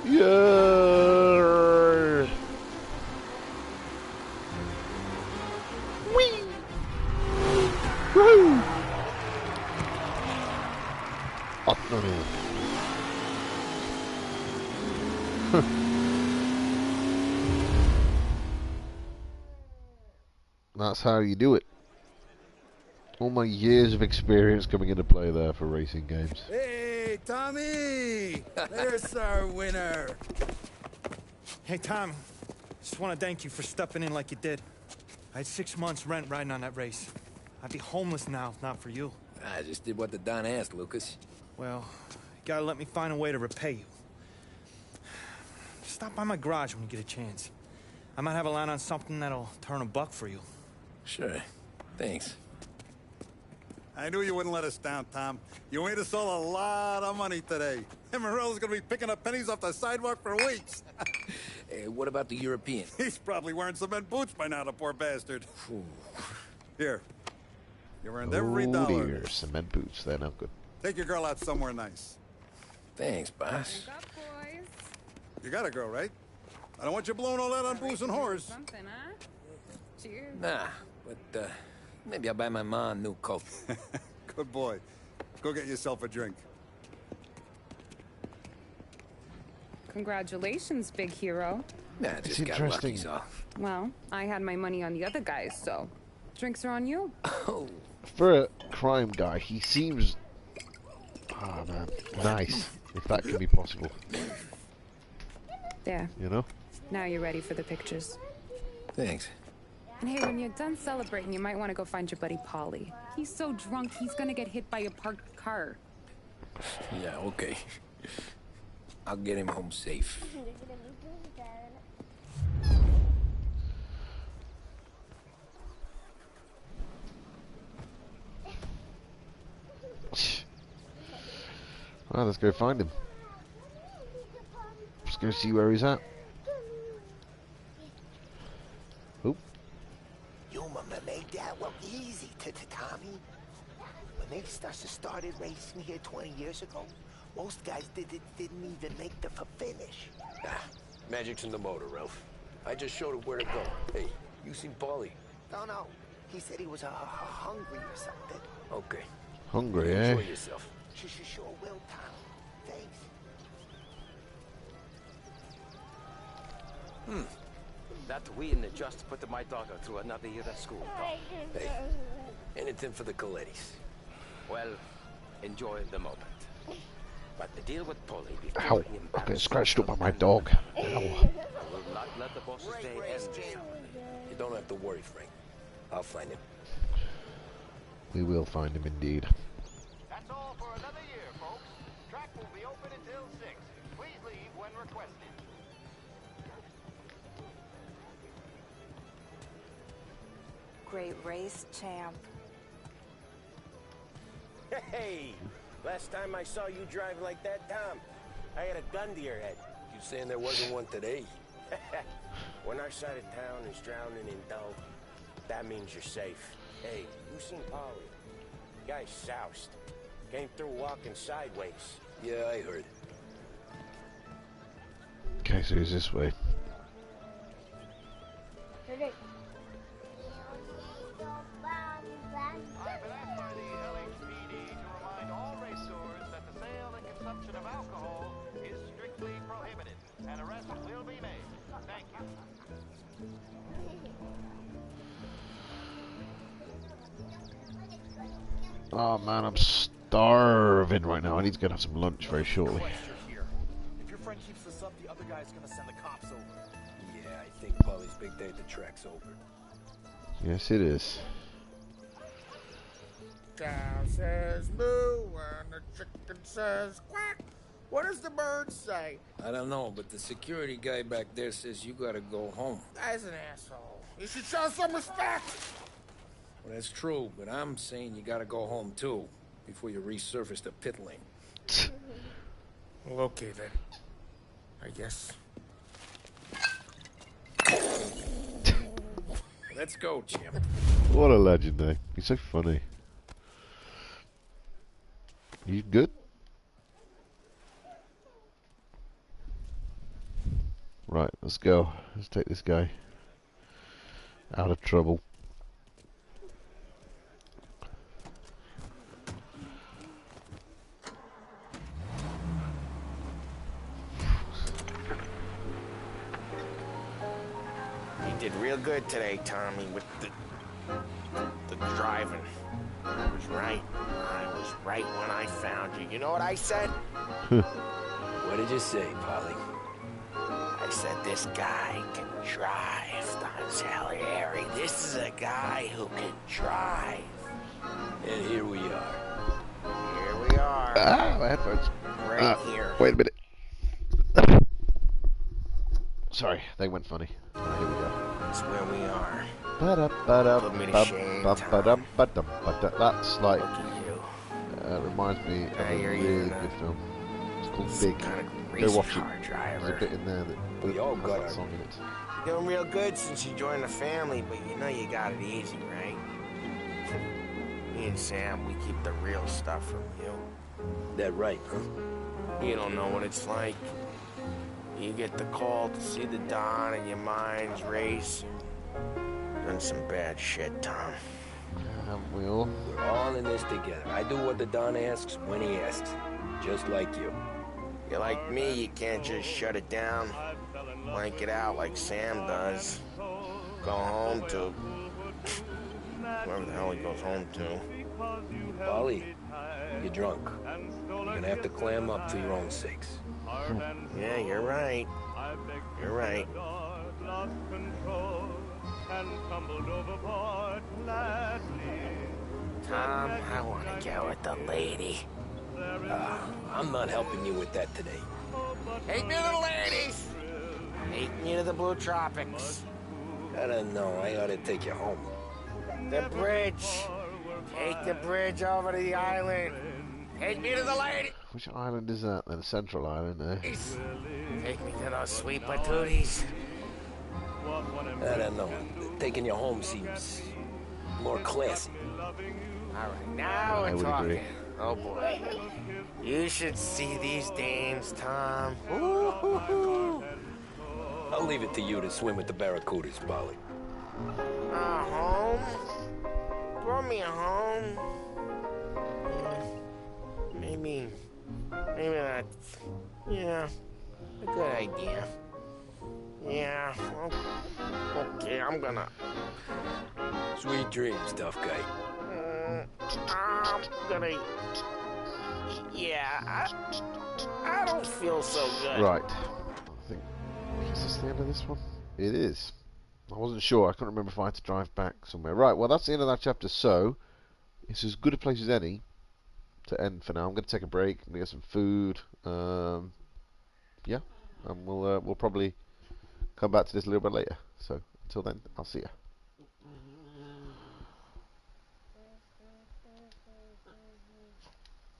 Yeah. Whee. Woo. Oh, no, no. That's how you do it. All my years of experience coming into play there for racing games. Hey, Tommy! There's our winner. Hey, Tom. Just want to thank you for stepping in like you did. I had 6 months rent riding on that race. I'd be homeless now if not for you. I just did what the Don asked, Lucas. Well, you gotta let me find a way to repay you. Stop by my garage when you get a chance. I might have a line on something that'll turn $1 for you. Sure. Thanks. I knew you wouldn't let us down, Tom. You made us all a lot of money today. And Morello's gonna be picking up pennies off the sidewalk for weeks. Hey, what about the European? He's probably wearing cement boots by now, the poor bastard. Here. You earned every dollar. Oh dear, cement boots, they're not good. Take your girl out somewhere nice. Thanks, boss. You got a girl, right? I don't want you blowing all that on booze and whores. Something, huh? Cheers. Nah, but maybe I'll buy my mom a new coat. Good boy. Go get yourself a drink. Congratulations, big hero. Nah, just got lucky, so. Well, I had my money on the other guys, so drinks are on you. Oh. For a crime guy, he seems... Ah, man. Nice, if that can be possible. There. You know? Now you're ready for the pictures. Thanks. And hey, when you're done celebrating, you might want to go find your buddy Paulie. He's so drunk, he's gonna get hit by a parked car. Yeah, okay. I'll get him home safe. Well, let's go find him. Let's go see where he's at. Oop. You made that look easy to Tommy. When they started racing here 20 years ago, most guys didn't even make the finish. Ah, magic's in the motor, Ralph. I just showed him where to go. Hey, you seen Paulie? No. He said he was hungry or something. Okay. Hungry, Enjoy eh? yourself. Sure will, Tom. Thanks. That we and the just put my daughter through another year at school. Hey, anything for the Colettis. Well, enjoy the moment. But the deal with Paulie before Ow, he I get scratched up by my dog. Ow. I will not let the boss's day end. You don't have to worry, Frank. I'll find him. We will find him indeed. That's all for another year, folks. Track will be open until 6. Please leave when requested. Great race, champ. Hey, last time I saw you drive like that, Tom, I had a gun to your head. You saying there wasn't one today? When our side of town is drowning in dough, that means you're safe. Hey, you seen Paulie? Guy's soused. Came through walking sideways. Yeah, I heard. Okay, so he's this way. I've been asked by the LHPD to remind all racers that the sale and consumption of alcohol is strictly prohibited. An arrest will be made. Thank you. Oh man, I'm starving right now. I need to go and have some lunch very shortly. If your friend keeps this up, the other guy's gonna send the cops over. Yeah, I think Paulie's big day at the track's over. Yes, it is. Cow says moo and the chicken says quack. What does the bird say? I don't know, but the security guy back there says you gotta go home. Guy's an asshole. You should show some respect. Well, that's true, but I'm saying you gotta go home too, before you resurface the pit lane. Well, okay then. I guess. Let's go, champ. What a legend, eh? He's so funny. You good? Right, let's go. Let's take this guy out of trouble. You did real good today, Tommy, with the driving. I was right. I was right when I found you. You know what I said? What did you say, Paulie? I said, this guy can drive, Don Salieri. This is a guy who can drive. And here we are. Here we are. Ah, my headphones. Right here. Wait a minute. Sorry, they went funny. Right, here we go. That's where we are. Put me to shame, Tom. That's like. Look at you. Reminds me of a you're really even good film. It's called some Big. kind of Go race watch it. car There's driver. a bit in there that We all has got that our- song in it. You're doing real good since you joined the family, but you know you got it easy, right? Me and Sam, we keep the real stuff from you. That right, huh? You don't know what it's like. You get the call to see the Don and your mind's racing. Done some bad shit, Tom. Haven't we all? We're all in this together. I do what the Don asks when he asks. Just like you. You're like me, you can't just shut it down, blank it out like Sam does. Go home to whoever the hell he goes home to. Paulie, you're drunk. You're gonna have to clam up for your own sakes. Yeah, you're right. You're right. Tom, I want to go with the lady. I'm not helping you with that today. Take me to the ladies! Take me to the Blue Tropics. I don't know. I ought to take you home. The bridge. Take the bridge over to the island. Take me to the ladies. Which island is that then? Central Island, eh? Take me to those sweet patooties. I don't know. Taking you home seems more classy. All right, now we're talking. Agree. Oh boy. You should see these dames, Tom. Ooh. I'll leave it to you to swim with the barracudas, Polly. Home? Throw me a home. Maybe that's, yeah, a good idea. Yeah, okay, I'm gonna... Sweet dreams, tough guy. I'm gonna... Yeah, I don't feel so good. Right. I think... Is this the end of this one? It is. I wasn't sure. I couldn't remember if I had to drive back somewhere. Right, well, that's the end of that chapter, so... It's as good a place as any to end for now. I'm going to take a break. I'm going to get some food. Yeah. And we'll probably come back to this a little bit later. So, until then, I'll see you.